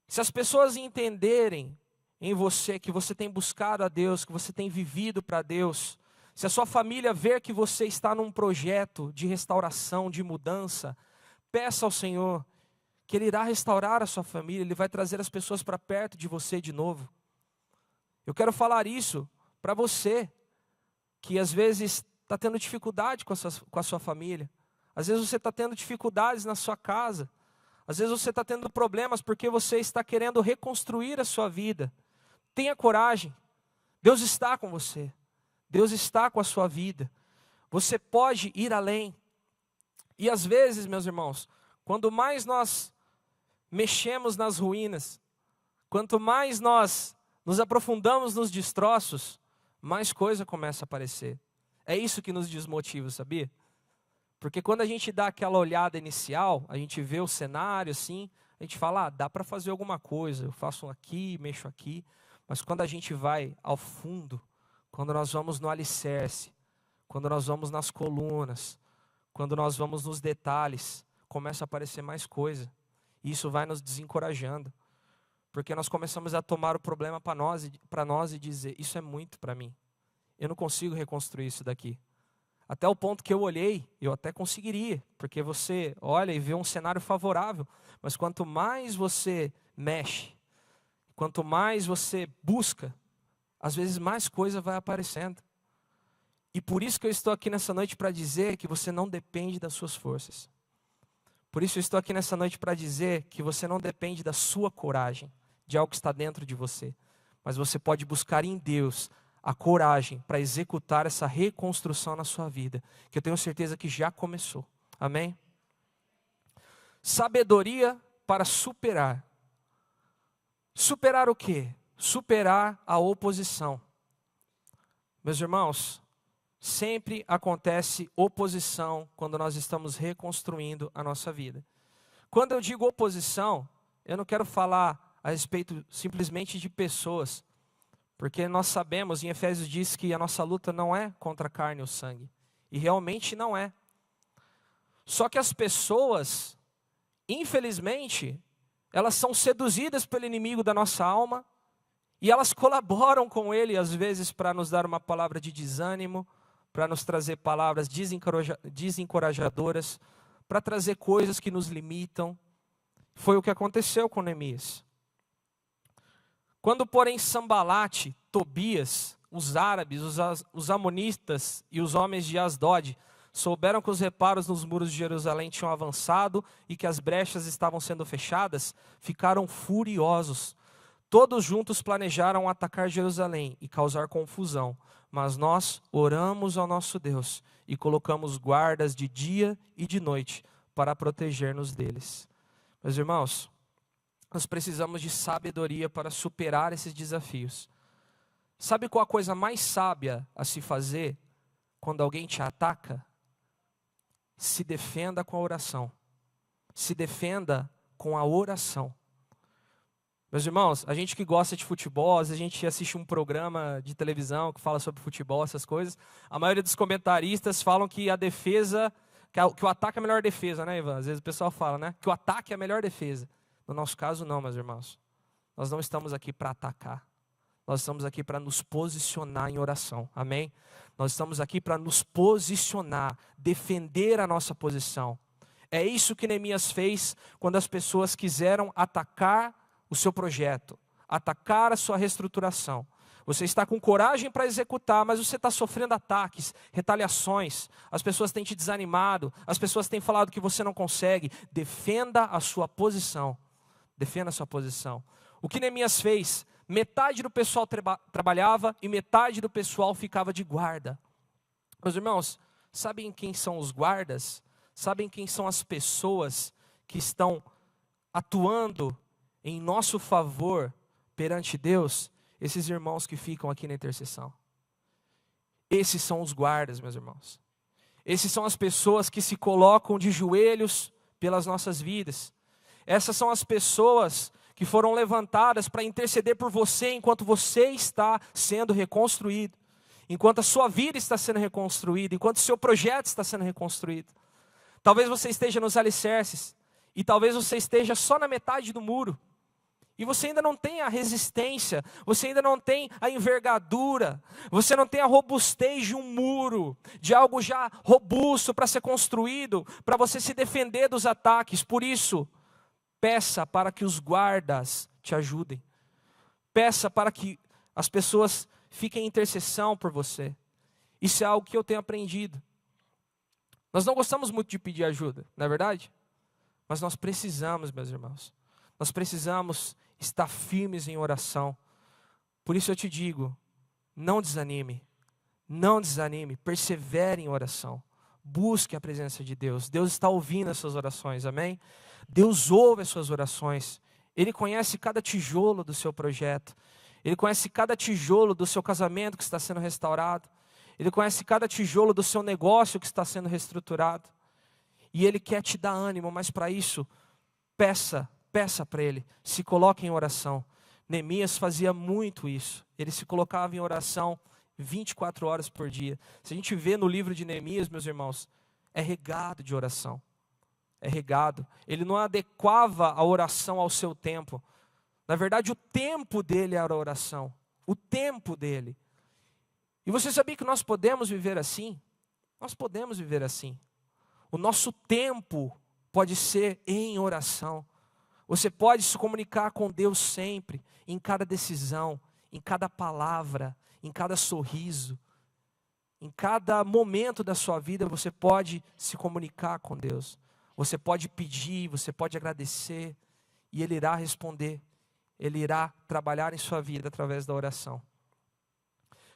Se as pessoas entenderem em você que você tem buscado a Deus, que você tem vivido para Deus, se a sua família ver que você está num projeto de restauração, de mudança, peça ao Senhor que Ele irá restaurar a sua família, Ele vai trazer as pessoas para perto de você de novo. Eu quero falar isso para você, que às vezes está tendo dificuldade com a sua família. Às vezes você está tendo dificuldades na sua casa. Às vezes você está tendo problemas porque você está querendo reconstruir a sua vida. Tenha coragem. Deus está com você. Deus está com a sua vida. Você pode ir além. E às vezes, meus irmãos, quando mais nós mexemos nas ruínas, quanto mais nós nos aprofundamos nos destroços, mais coisa começa a aparecer. É isso que nos desmotiva, sabia? Porque quando a gente dá aquela olhada inicial, a gente vê o cenário assim, a gente fala, dá para fazer alguma coisa, eu faço aqui, mexo aqui. Mas quando a gente vai ao fundo, quando nós vamos no alicerce, quando nós vamos nas colunas, quando nós vamos nos detalhes, começa a aparecer mais coisa. E isso vai nos desencorajando. Porque nós começamos a tomar o problema para nós e dizer, isso é muito para mim. Eu não consigo reconstruir isso daqui. Até o ponto que eu olhei, eu até conseguiria. Porque você olha e vê um cenário favorável. Mas quanto mais você mexe, quanto mais você busca, às vezes mais coisa vai aparecendo. E por isso que eu estou aqui nessa noite para dizer que você não depende das suas forças. Por isso eu estou aqui nessa noite para dizer que você não depende da sua coragem, de algo que está dentro de você. Mas você pode buscar em Deus a coragem para executar essa reconstrução na sua vida, que eu tenho certeza que já começou. Amém? Sabedoria para superar. Superar o quê? Superar a oposição. Meus irmãos, sempre acontece oposição quando nós estamos reconstruindo a nossa vida. Quando eu digo oposição, eu não quero falar a respeito simplesmente de pessoas, porque nós sabemos, em Efésios diz que a nossa luta não é contra a carne ou sangue, e realmente não é. Só que as pessoas, infelizmente, elas são seduzidas pelo inimigo da nossa alma, e elas colaboram com ele, às vezes, para nos dar uma palavra de desânimo, para nos trazer palavras desencorajadoras, para trazer coisas que nos limitam. Foi o que aconteceu com Neemias. Quando, porém, Sambalate, Tobias, os árabes, os amonitas e os homens de Asdod souberam que os reparos nos muros de Jerusalém tinham avançado e que as brechas estavam sendo fechadas, ficaram furiosos. Todos juntos planejaram atacar Jerusalém e causar confusão, mas nós oramos ao nosso Deus e colocamos guardas de dia e de noite para proteger-nos deles. Meus irmãos, nós precisamos de sabedoria para superar esses desafios. Sabe qual a coisa mais sábia a se fazer quando alguém te ataca? Se defenda com a oração. Se defenda com a oração. Meus irmãos, a gente que gosta de futebol, às vezes a gente assiste um programa de televisão que fala sobre futebol, essas coisas. A maioria dos comentaristas falam que a defesa, que o ataque é a melhor defesa, né, Ivan? Às vezes o pessoal fala, né? Que o ataque é a melhor defesa. No nosso caso, não, meus irmãos. Nós não estamos aqui para atacar. Nós estamos aqui para nos posicionar em oração. Amém? Nós estamos aqui para nos posicionar, defender a nossa posição. É isso que Neemias fez quando as pessoas quiseram atacar o seu projeto, atacar a sua reestruturação. Você está com coragem para executar, mas você está sofrendo ataques, retaliações. As pessoas têm te desanimado, as pessoas têm falado que você não consegue. Defenda a sua posição. Defenda a sua posição. O que Neemias fez? Metade do pessoal trabalhava e metade do pessoal ficava de guarda. Meus irmãos, sabem quem são os guardas? Sabem quem são as pessoas que estão atuando em nosso favor perante Deus? Esses irmãos que ficam aqui na intercessão. Esses são os guardas, meus irmãos. Esses são as pessoas que se colocam de joelhos pelas nossas vidas. Essas são as pessoas que foram levantadas para interceder por você enquanto você está sendo reconstruído, enquanto a sua vida está sendo reconstruída, enquanto o seu projeto está sendo reconstruído. Talvez você esteja nos alicerces e talvez você esteja só na metade do muro. E você ainda não tem a resistência, você ainda não tem a envergadura, você não tem a robustez de um muro, de algo já robusto para ser construído, para você se defender dos ataques. Por isso, peça para que os guardas te ajudem. Peça para que as pessoas fiquem em intercessão por você. Isso é algo que eu tenho aprendido. Nós não gostamos muito de pedir ajuda, não é verdade? Mas nós precisamos, meus irmãos. Nós precisamos estar firmes em oração. Por isso eu te digo, não desanime. Não desanime, persevere em oração. Busque a presença de Deus. Deus está ouvindo as suas orações, amém? Deus ouve as suas orações. Ele conhece cada tijolo do seu projeto. Ele conhece cada tijolo do seu casamento que está sendo restaurado. Ele conhece cada tijolo do seu negócio que está sendo reestruturado. E Ele quer te dar ânimo, mas para isso, peça para Ele, se coloque em oração. Neemias fazia muito isso. Ele se colocava em oração 24 horas por dia. Se a gente vê no livro de Neemias, meus irmãos, é regado de oração. É regado. Ele não adequava a oração ao seu tempo. Na verdade, o tempo dele era a oração. O tempo dele. E você sabia que nós podemos viver assim? Nós podemos viver assim. O nosso tempo pode ser em oração. Você pode se comunicar com Deus sempre, em cada decisão, em cada palavra, em cada sorriso. Em cada momento da sua vida você pode se comunicar com Deus. Você pode pedir, você pode agradecer, e Ele irá responder. Ele irá trabalhar em sua vida através da oração.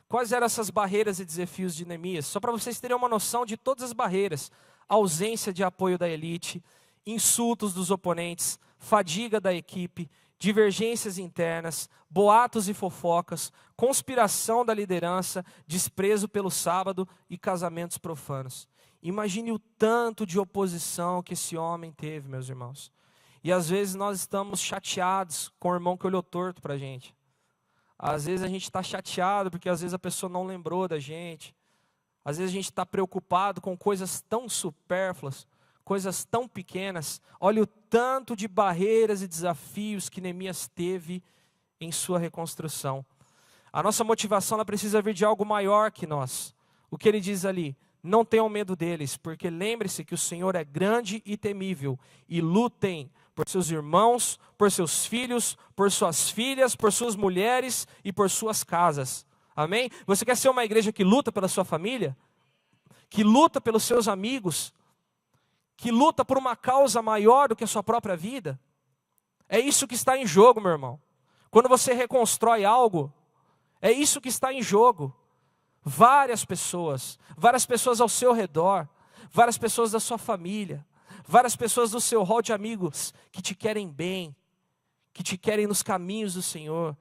Quais eram essas barreiras e desafios de Neemias? Só para vocês terem uma noção de todas as barreiras. Ausência de apoio da elite, insultos dos oponentes, fadiga da equipe, divergências internas, boatos e fofocas, conspiração da liderança, desprezo pelo sábado e casamentos profanos. Imagine o tanto de oposição que esse homem teve, meus irmãos. E às vezes nós estamos chateados com o irmão que olhou torto para a gente. Às vezes a gente está chateado porque às vezes a pessoa não lembrou da gente. Às vezes a gente está preocupado com coisas tão supérfluas, coisas tão pequenas. Olha o tanto de barreiras e desafios que Neemias teve em sua reconstrução. A nossa motivação ela precisa vir de algo maior que nós. O que ele diz ali? Não tenham medo deles, porque lembre-se que o Senhor é grande e temível, e lutem por seus irmãos, por seus filhos, por suas filhas, por suas mulheres e por suas casas. Amém? Você quer ser uma igreja que luta pela sua família? Que luta pelos seus amigos? Que luta por uma causa maior do que a sua própria vida? É isso que está em jogo, meu irmão. Quando você reconstrói algo, é isso que está em jogo. Várias pessoas ao seu redor, várias pessoas da sua família, várias pessoas do seu hall de amigos que te querem bem, que te querem nos caminhos do Senhor,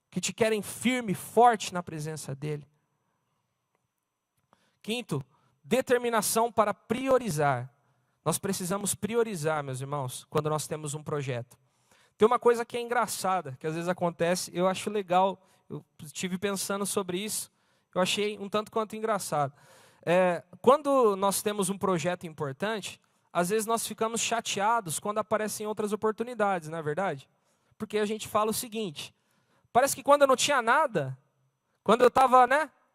que te querem firme e forte na presença dEle. Quinto, determinação para priorizar. Nós precisamos priorizar, meus irmãos, quando nós temos um projeto. Tem uma coisa que é engraçada, que às vezes acontece, eu acho legal, eu estive pensando sobre isso, eu achei um tanto quanto engraçado. Quando nós temos um projeto importante, às vezes nós ficamos chateados quando aparecem outras oportunidades, não é verdade? Porque a gente fala o seguinte, parece que quando eu não tinha nada, quando eu estava,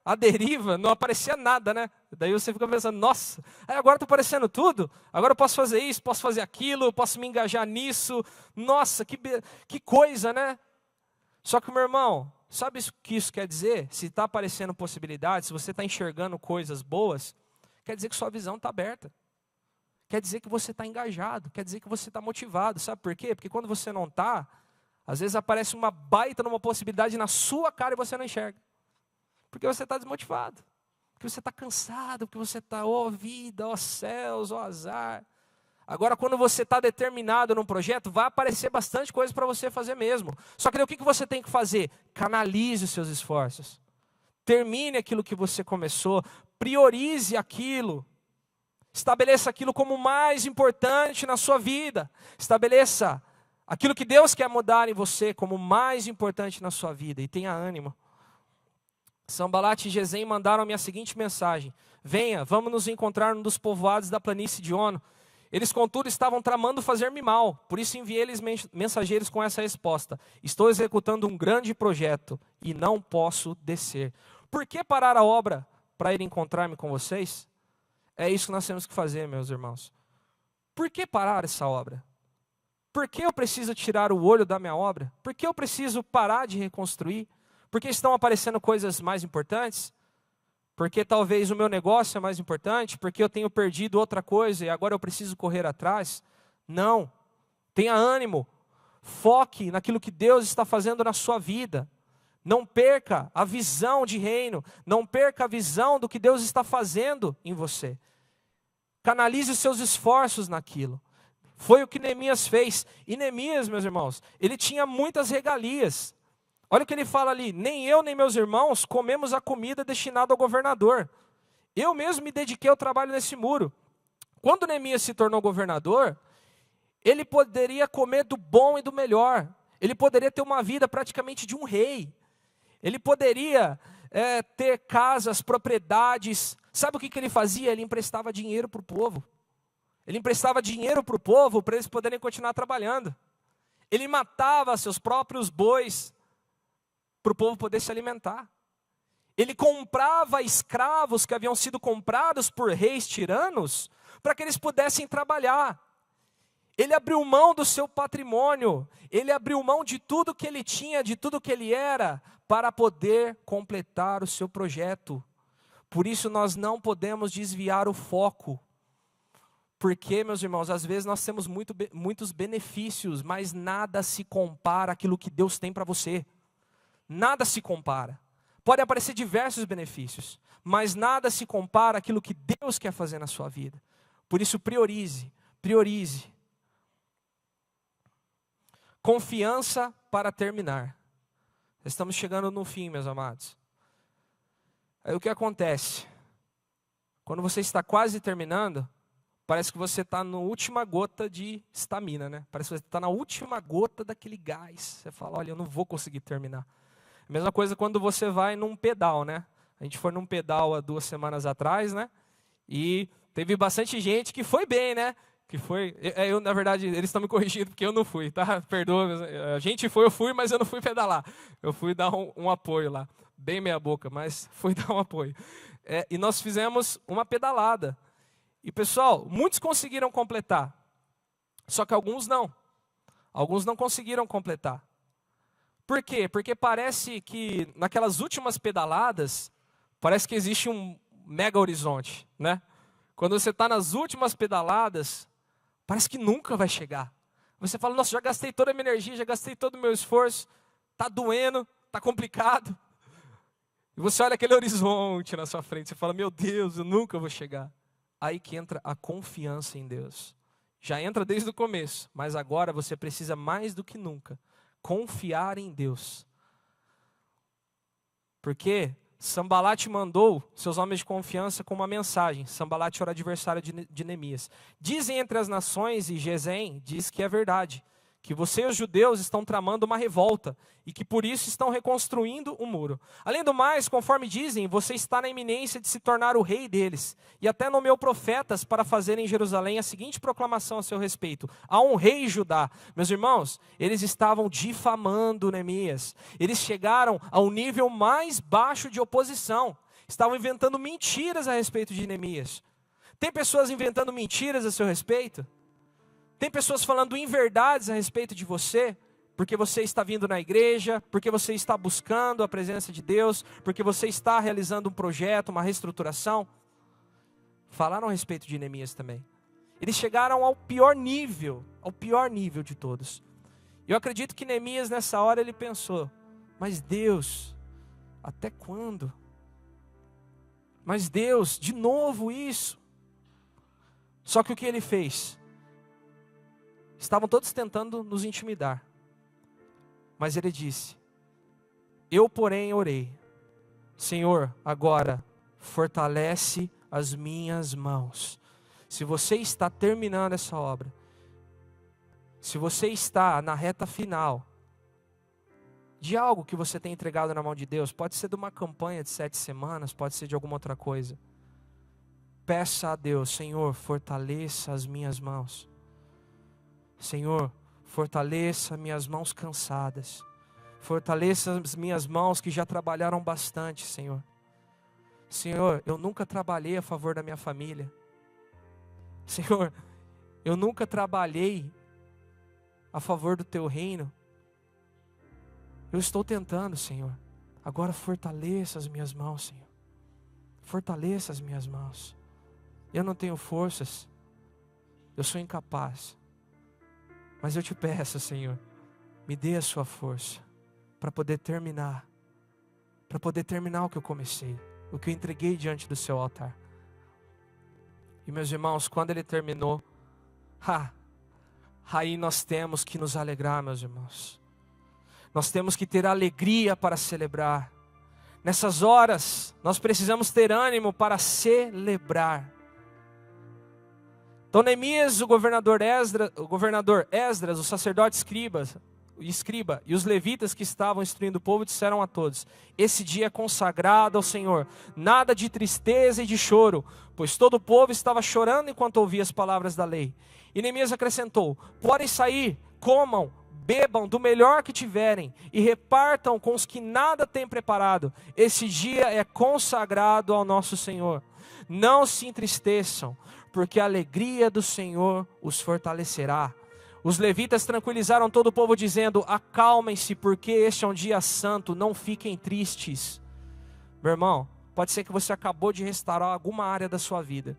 à deriva, não aparecia nada, Daí você fica pensando, nossa, agora está aparecendo tudo, agora eu posso fazer isso, posso fazer aquilo, eu posso me engajar nisso, nossa, que coisa, Só que, meu irmão, sabe o que isso quer dizer? Se está aparecendo possibilidades, se você está enxergando coisas boas, quer dizer que sua visão está aberta. Quer dizer que você está engajado, quer dizer que você está motivado. Sabe por quê? Porque quando você não está, às vezes aparece uma baita numa possibilidade na sua cara e você não enxerga. Porque você está desmotivado, porque você está cansado, porque você está, ó vida, ó céus, ó azar. Agora, quando você está determinado num projeto, vai aparecer bastante coisa para você fazer mesmo. Só que daí, o que você tem que fazer? Canalize os seus esforços. Termine aquilo que você começou. Priorize aquilo. Estabeleça aquilo como mais importante na sua vida. Estabeleça aquilo que Deus quer mudar em você como mais importante na sua vida. E tenha ânimo. Sanbalat e Gesem mandaram-me a seguinte mensagem: venha, vamos nos encontrar num dos povoados da planície de Ono. Eles, contudo, estavam tramando fazer-me mal, por isso enviei-lhes mensageiros com essa resposta: estou executando um grande projeto e não posso descer. Por que parar a obra para ir encontrar-me com vocês? É isso que nós temos que fazer, meus irmãos. Por que parar essa obra? Por que eu preciso tirar o olho da minha obra? Por que eu preciso parar de reconstruir? Porque estão aparecendo coisas mais importantes? Porque talvez o meu negócio é mais importante? Porque eu tenho perdido outra coisa e agora eu preciso correr atrás? Não. Tenha ânimo. Foque naquilo que Deus está fazendo na sua vida. Não perca a visão de reino. Não perca a visão do que Deus está fazendo em você. Canalize os seus esforços naquilo. Foi o que Neemias fez. E Neemias, meus irmãos, ele tinha muitas regalias. Olha o que ele fala ali: nem eu nem meus irmãos comemos a comida destinada ao governador. Eu mesmo me dediquei ao trabalho nesse muro. Quando Neemias se tornou governador, ele poderia comer do bom e do melhor. Ele poderia ter uma vida praticamente de um rei. Ele poderia ter casas, propriedades. Sabe o que ele fazia? Ele emprestava dinheiro para o povo. Ele emprestava dinheiro para o povo para eles poderem continuar trabalhando. Ele matava seus próprios bois para o povo poder se alimentar. Ele comprava escravos que haviam sido comprados por reis tiranos para que eles pudessem trabalhar. Ele abriu mão do seu patrimônio, ele abriu mão de tudo que ele tinha, de tudo que ele era, para poder completar o seu projeto. Por isso nós não podemos desviar o foco. Porque, meus irmãos, às vezes nós temos muitos benefícios, mas nada se compara àquilo que Deus tem para você. Nada se compara. Podem aparecer diversos benefícios, mas nada se compara àquilo que Deus quer fazer na sua vida. Por isso, priorize. Confiança para terminar. Estamos chegando no fim, meus amados. Aí o que acontece? Quando você está quase terminando, parece que você está na última gota de estamina, Parece que você está na última gota daquele gás. Você fala, olha, eu não vou conseguir terminar. A mesma coisa quando você vai num pedal, A gente foi num pedal há 2 semanas atrás, E teve bastante gente que foi bem, Que foi, eu na verdade, eles estão me corrigindo porque eu não fui, tá? Perdoa, a gente foi, eu fui, mas eu não fui pedalar. Eu fui dar um apoio lá, bem meia boca, mas fui dar um apoio. E nós fizemos uma pedalada. E pessoal, muitos conseguiram completar, só que alguns não. Alguns não conseguiram completar. Por quê? Porque parece que naquelas últimas pedaladas, parece que existe um mega horizonte, né? Quando você está nas últimas pedaladas, parece que nunca vai chegar. Você fala, nossa, já gastei toda a minha energia, já gastei todo o meu esforço, está doendo, está complicado. E você olha aquele horizonte na sua frente, você fala, meu Deus, eu nunca vou chegar. Aí que entra a confiança em Deus. Já entra desde o começo, mas agora você precisa mais do que nunca confiar em Deus. Porque Sambalat mandou seus homens de confiança com uma mensagem. Sambalat era o adversário de Neemias. Dizem entre as nações, e Gesem diz que é verdade, que você e os judeus estão tramando uma revolta e que por isso estão reconstruindo o muro. Além do mais, conforme dizem, você está na iminência de se tornar o rei deles. E até nomeou profetas para fazerem em Jerusalém a seguinte proclamação a seu respeito: há um rei em Judá. Meus irmãos, eles estavam difamando Neemias. Eles chegaram ao nível mais baixo de oposição. Estavam inventando mentiras a respeito de Neemias. Tem pessoas inventando mentiras a seu respeito? Tem pessoas falando inverdades a respeito de você, porque você está vindo na igreja, porque você está buscando a presença de Deus, porque você está realizando um projeto, uma reestruturação. Falaram a respeito de Neemias também. Eles chegaram ao pior nível de todos. Eu acredito que Neemias nessa hora ele pensou, mas Deus, até quando? Mas Deus, de novo isso? Só que o que ele fez? Estavam todos tentando nos intimidar. Mas ele disse, eu porém orei, Senhor, agora fortalece as minhas mãos. Se você está terminando essa obra, se você está na reta final de algo que você tem entregado na mão de Deus, pode ser de uma campanha de 7 semanas, pode ser de alguma outra coisa. Peça a Deus, Senhor, fortaleça as minhas mãos. Senhor, fortaleça minhas mãos cansadas. Fortaleça as minhas mãos que já trabalharam bastante, Senhor. Senhor, eu nunca trabalhei a favor da minha família. Senhor, eu nunca trabalhei a favor do Teu reino. Eu estou tentando, Senhor. Agora fortaleça as minhas mãos, Senhor. Fortaleça as minhas mãos. Eu não tenho forças. Eu sou incapaz. Mas eu te peço, Senhor, me dê a sua força para poder terminar. Para poder terminar o que eu comecei, o que eu entreguei diante do seu altar. E meus irmãos, quando ele terminou, aí nós temos que nos alegrar, meus irmãos. Nós temos que ter alegria para celebrar. Nessas horas, nós precisamos ter ânimo para celebrar. Então Neemias, o governador Esdras, o sacerdote escriba e os levitas que estavam instruindo o povo disseram a todos: esse dia é consagrado ao Senhor, nada de tristeza e de choro, pois todo o povo estava chorando enquanto ouvia as palavras da lei. E Neemias acrescentou: podem sair, comam, bebam do melhor que tiverem e repartam com os que nada têm preparado. Esse dia é consagrado ao nosso Senhor. Não se entristeçam, porque a alegria do Senhor os fortalecerá. Os levitas tranquilizaram todo o povo dizendo: acalmem-se, porque este é um dia santo, não fiquem tristes. Meu irmão, pode ser que você acabou de restaurar alguma área da sua vida.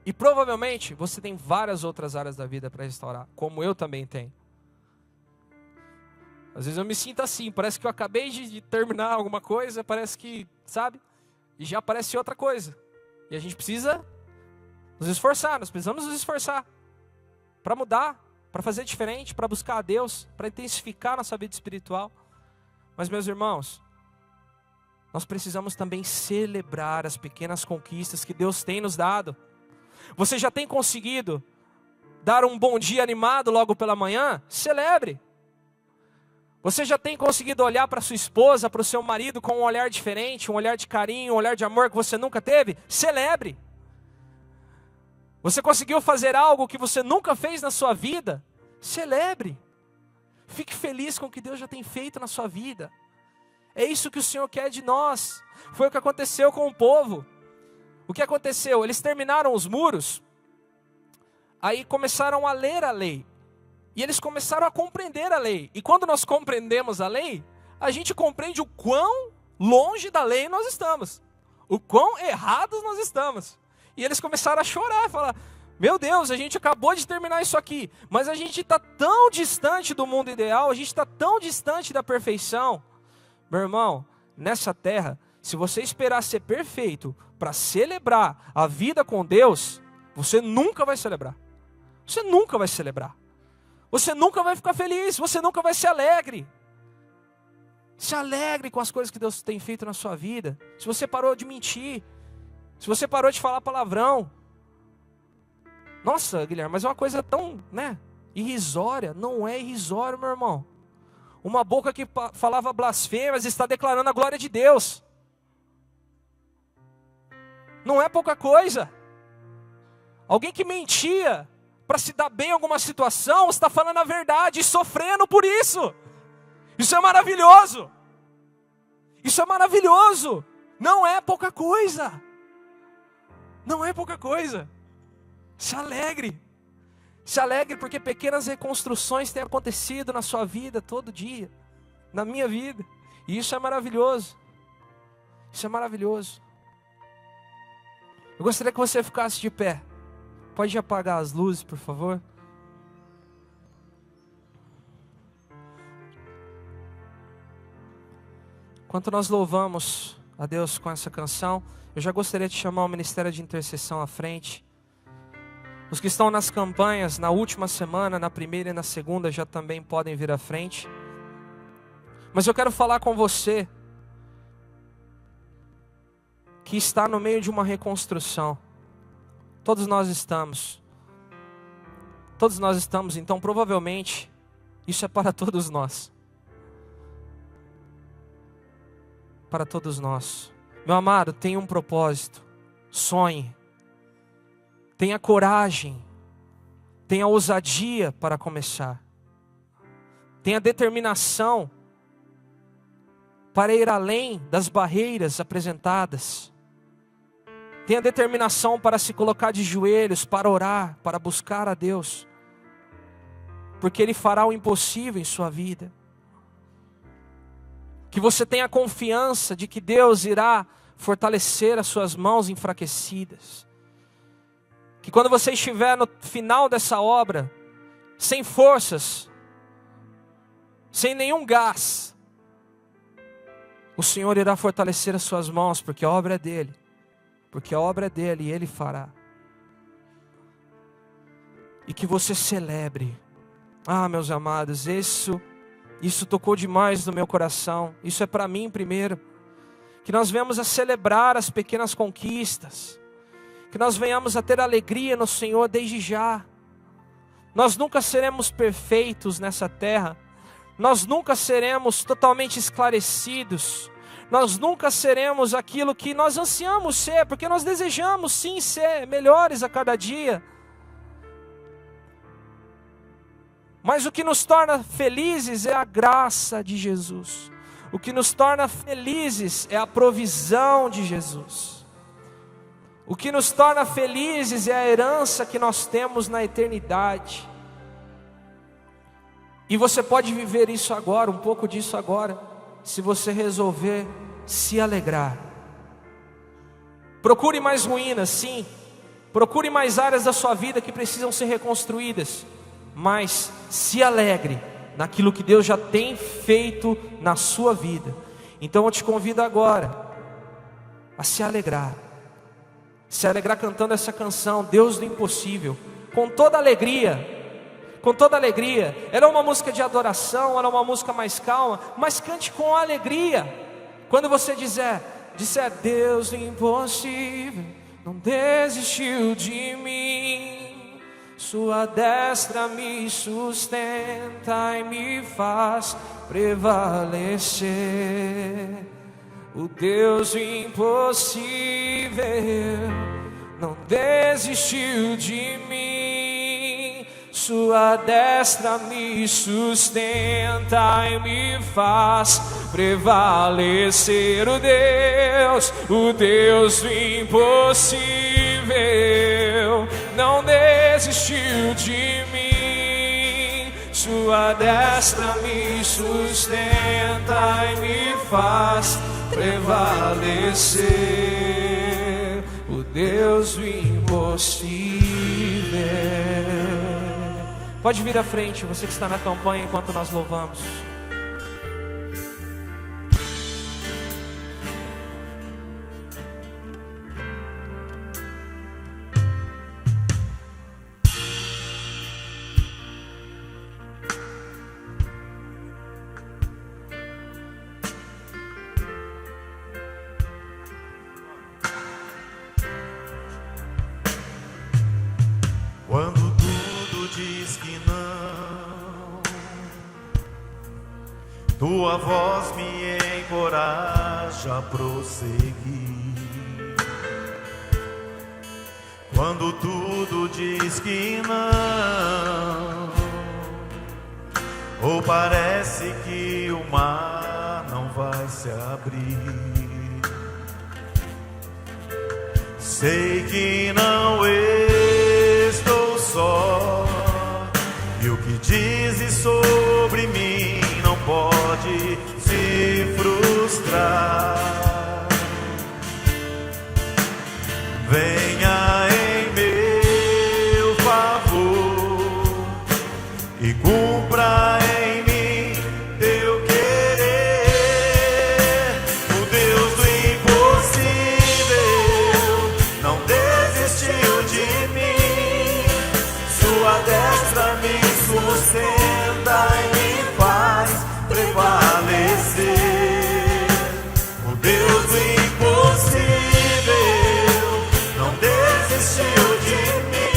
E provavelmente você tem várias outras áreas da vida para restaurar, como eu também tenho. Às vezes eu me sinto assim, parece que eu acabei de terminar alguma coisa, parece que, sabe? E já aparece outra coisa. E a gente precisa nos esforçar, nós precisamos nos esforçar para mudar, para fazer diferente, para buscar a Deus, para intensificar nossa vida espiritual. Mas meus irmãos, nós precisamos também celebrar as pequenas conquistas que Deus tem nos dado. Você já tem conseguido dar um bom dia animado logo pela manhã? Celebre. Você já tem conseguido olhar para sua esposa, para o seu marido com um olhar diferente, um olhar de carinho, um olhar de amor que você nunca teve? Celebre. Você conseguiu fazer algo que você nunca fez na sua vida? Celebre. Fique feliz com o que Deus já tem feito na sua vida. É isso que o Senhor quer de nós. Foi o que aconteceu com o povo. O que aconteceu? Eles terminaram os muros, aí começaram a ler a lei. E eles começaram a compreender a lei. E quando nós compreendemos a lei, a gente compreende o quão longe da lei nós estamos. O quão errados nós estamos. E eles começaram a chorar, falar: meu Deus, a gente acabou de terminar isso aqui, mas a gente está tão distante do mundo ideal, a gente está tão distante da perfeição. Meu irmão, nessa terra, se você esperar ser perfeito para celebrar a vida com Deus, você nunca vai celebrar. Você nunca vai celebrar. Você nunca vai ficar feliz, você nunca vai ser alegre. Se alegre com as coisas que Deus tem feito na sua vida. Se você parou de mentir, se você parou de falar palavrão. Nossa, Guilherme, mas é uma coisa tão, irrisória. Não é irrisório, meu irmão. Uma boca que falava blasfêmias está declarando a glória de Deus. Não é pouca coisa. Alguém que mentia para se dar bem em alguma situação, está falando a verdade e sofrendo por isso. Isso é maravilhoso. Isso é maravilhoso. Não é pouca coisa. Não é pouca coisa. Se alegre. Se alegre porque pequenas reconstruções têm acontecido na sua vida todo dia. Na minha vida. E isso é maravilhoso. Isso é maravilhoso. Eu gostaria que você ficasse de pé. Pode apagar as luzes, por favor. Enquanto nós louvamos a Deus com essa canção, eu já gostaria de chamar o Ministério de Intercessão à frente. Os que estão nas campanhas, na última semana, na primeira e na segunda, já também podem vir à frente. Mas eu quero falar com você que está no meio de uma reconstrução. Todos nós estamos. Todos nós estamos, então provavelmente isso é para todos nós. Para todos nós. Meu amado, tenha um propósito. Sonhe. Tenha coragem. Tenha ousadia para começar. Tenha determinação para ir além das barreiras apresentadas. Tenha determinação para se colocar de joelhos, para orar, para buscar a Deus. Porque Ele fará o impossível em sua vida. Que você tenha confiança de que Deus irá fortalecer as suas mãos enfraquecidas. Que quando você estiver no final dessa obra, sem forças, sem nenhum gás, o Senhor irá fortalecer as suas mãos, porque a obra é dEle. Porque a obra é dEle e Ele fará. E que você celebre. Ah, meus amados, isso tocou demais no meu coração. Isso é para mim primeiro. Que nós venhamos a celebrar as pequenas conquistas. Que nós venhamos a ter alegria no Senhor desde já. Nós nunca seremos perfeitos nessa terra. Nós nunca seremos totalmente esclarecidos. Nós nunca seremos aquilo que nós ansiamos ser, porque nós desejamos sim ser melhores a cada dia. Mas o que nos torna felizes é a graça de Jesus. O que nos torna felizes é a provisão de Jesus. O que nos torna felizes é a herança que nós temos na eternidade. E você pode viver isso agora, um pouco disso agora, se você resolver se alegrar. Procure mais ruínas, sim. Procure mais áreas da sua vida que precisam ser reconstruídas. Mas se alegre naquilo que Deus já tem feito na sua vida. Então eu te convido agora a se alegrar. Se alegrar cantando essa canção, Deus do Impossível, com toda alegria. Com toda alegria. Ela é uma música de adoração, ela é uma música mais calma, mas cante com alegria. Quando você disser Deus do impossível não desistiu de mim, sua destra me sustenta e me faz prevalecer. O Deus do impossível não desistiu de mim, sua destra me sustenta e me faz prevalecer. O Deus do impossível não desistiu de mim, Sua destra me sustenta e me faz prevalecer. O Deus do impossível. Pode vir à frente, você que está na campanha, enquanto nós louvamos. Quando tudo diz que não, tua voz me encoraja a prosseguir. Quando tudo diz que não, ou parece que o mar não vai se abrir, sei que não estou só, e o que dizes sobre mim não pode se frustrar. Venha em meu favor e cumpra em mim teu querer. O Deus do impossível não desistiu de mim. Sua destra me sustenta e me faz prevalecer. O Deus do impossível não desistiu de mim.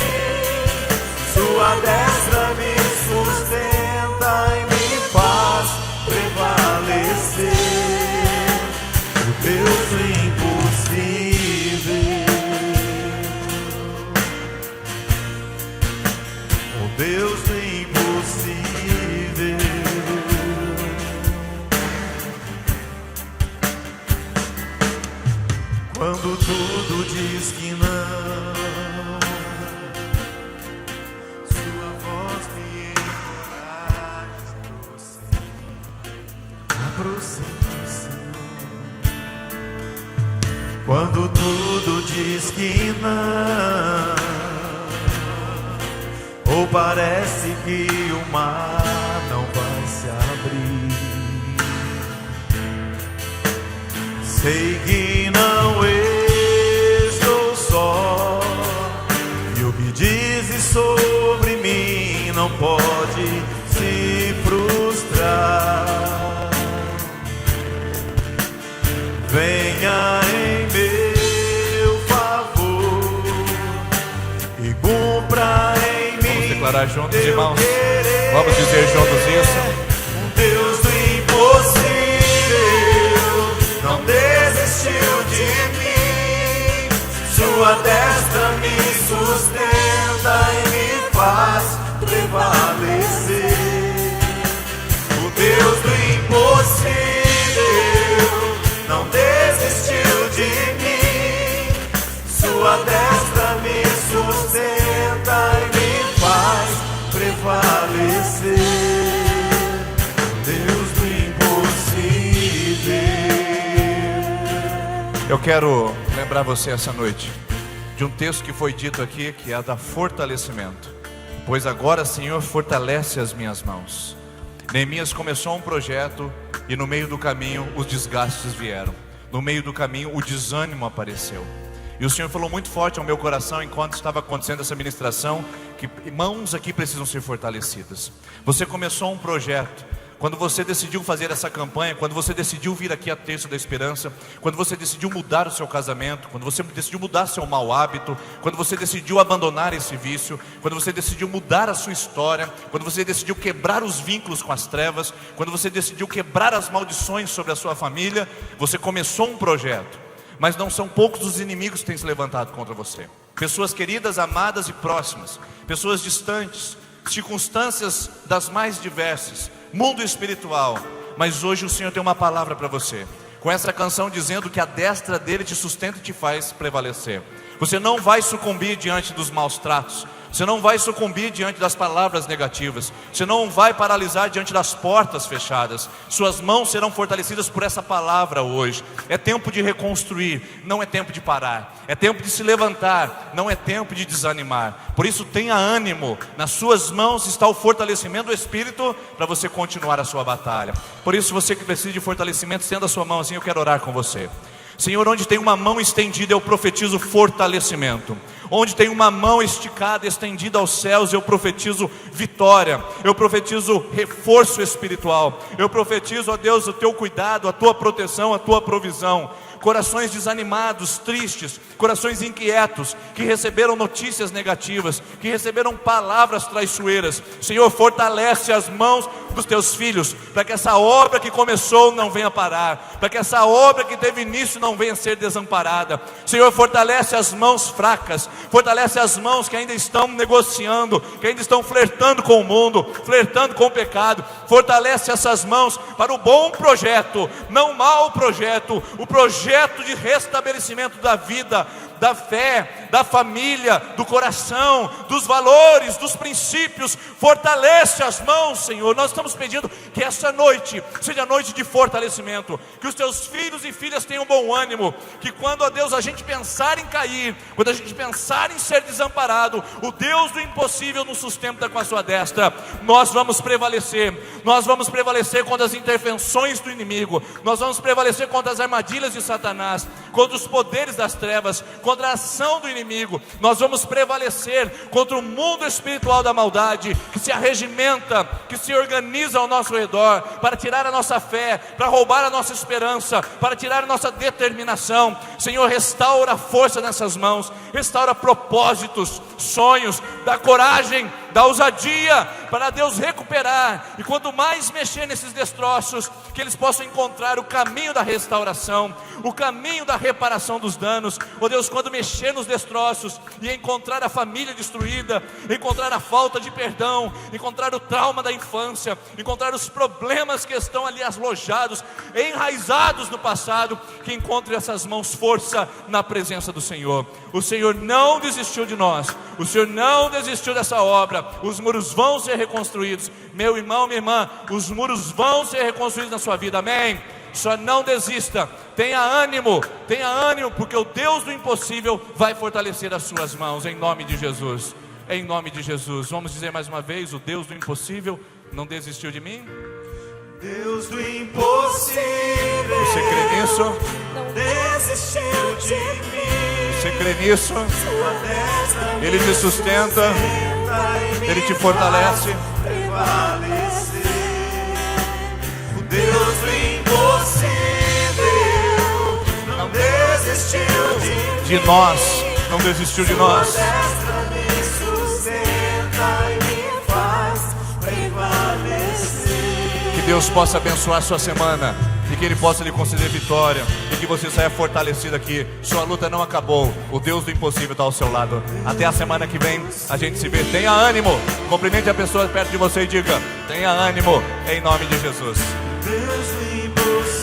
Sua destra me sustenta e me faz prevalecer. O Deus do impossível. O Deus do impossível. Quando tudo diz que não, sua voz me encoraja a prosseguir, Senhor. Quando tudo diz que não, ou parece que o mar não vai se abrir, sei que não estou só, e o que dizes sobre mim não pode se frustrar. Venha em meu favor e cumpra em mim. Vamos declarar juntos, teu irmãos. querer. Vamos dizer juntos isso. Deus do impossível não desistiu de mim. Sua destra me sustenta e me faz prevalecer. O Deus do impossível não desistiu de mim. Sua destra me sustenta e me faz prevalecer. Deus do impossível. Eu quero lembrar você essa noite de um texto que foi dito aqui, que é da fortalecimento. Pois agora, Senhor, fortalece as minhas mãos. Neemias começou um projeto e no meio do caminho os desgastes vieram. No meio do caminho o desânimo apareceu. E o Senhor falou muito forte ao meu coração enquanto estava acontecendo essa ministração, que mãos aqui precisam ser fortalecidas. Você começou um projeto. Quando você decidiu fazer essa campanha, quando você decidiu vir aqui à Terça da Esperança, quando você decidiu mudar o seu casamento, quando você decidiu mudar seu mau hábito, quando você decidiu abandonar esse vício, quando você decidiu mudar a sua história, quando você decidiu quebrar os vínculos com as trevas, quando você decidiu quebrar as maldições sobre a sua família, você começou um projeto. Mas não são poucos os inimigos que têm se levantado contra você. Pessoas queridas, amadas e próximas, pessoas distantes, circunstâncias das mais diversas, mundo espiritual. Mas hoje o Senhor tem uma palavra para você, com essa canção dizendo que a destra dele te sustenta e te faz prevalecer. Você não vai sucumbir diante dos maus tratos, Você não vai sucumbir diante das palavras negativas. Você não vai paralisar diante das portas fechadas. Suas mãos serão fortalecidas por essa palavra hoje. É tempo de reconstruir, não é tempo de parar. É tempo de se levantar, não é tempo de desanimar. Por isso tenha ânimo. Nas suas mãos está o fortalecimento do Espírito para você continuar a sua batalha. Por isso você que precisa de fortalecimento, estenda a sua mão assim, eu quero orar com você. Senhor, onde tem uma mão estendida eu profetizo fortalecimento. Onde tem uma mão esticada, estendida aos céus, eu profetizo vitória. Eu profetizo reforço espiritual. Eu profetizo, ó Deus, o teu cuidado, a tua proteção, a tua provisão. Corações desanimados, tristes, corações inquietos, que receberam notícias negativas, que receberam palavras traiçoeiras. Senhor, fortalece as mãos dos teus filhos, para que essa obra que começou não venha parar, para que essa obra que teve início não venha ser desamparada. Senhor, fortalece as mãos fracas, fortalece as mãos que ainda estão negociando, que ainda estão flertando com o mundo, flertando com o pecado. Fortalece essas mãos para o bom projeto, não o mau projeto, o projeto de restabelecimento da vida, da fé, da família, do coração, dos valores, dos princípios. Fortalece as mãos, Senhor. Nós estamos pedindo que essa noite seja noite de fortalecimento, que os teus filhos e filhas tenham bom ânimo, que quando, ó Deus, a gente pensar em cair, quando a gente pensar em ser desamparado, o Deus do impossível nos sustenta com a sua destra. Nós vamos prevalecer contra as intervenções do inimigo, nós vamos prevalecer contra as armadilhas de Satanás, contra os poderes das trevas, contra a ação do inimigo. Nós vamos prevalecer contra o mundo espiritual da maldade, que se arregimenta, que se organiza ao nosso redor, para tirar a nossa fé, para roubar a nossa esperança, para tirar a nossa determinação. Senhor, restaura a força nessas mãos, restaura propósitos, sonhos, dá coragem, dá ousadia, para Deus recuperar. E quanto mais mexer nesses destroços, que eles possam encontrar o caminho da restauração, o caminho da reparação dos danos. Oh Deus, quando mexer nos destroços e encontrar a família destruída, encontrar a falta de perdão, encontrar o trauma da infância, encontrar os problemas que estão ali alojados, enraizados no passado, que encontre essas mãos força na presença do Senhor. O Senhor não desistiu de nós, o Senhor não desistiu dessa obra. Os muros vão ser reconstruídos, meu irmão, minha irmã, os muros vão ser reconstruídos na sua vida, amém? Só não desista, tenha ânimo, porque o Deus do impossível vai fortalecer as suas mãos, em nome de Jesus, em nome de Jesus. Vamos dizer mais uma vez, o Deus do impossível não desistiu de mim? Deus do impossível, Você crê nisso? não desistiu de mim. Você crê nisso? Ele te sustenta, Ele te fortalece. O Deus do impossível não desistiu De nós, não desistiu de nós. destra me sustenta e me faz prevalecer. Que Deus possa abençoar a sua semana e que Ele possa lhe conceder vitória e que você saia fortalecido aqui. Sua luta não acabou, o Deus do impossível está ao seu lado. Até a semana que vem a gente se vê. Tenha ânimo, cumprimente a pessoa perto de você e diga: tenha ânimo, em nome de Jesus. Deus do impossível.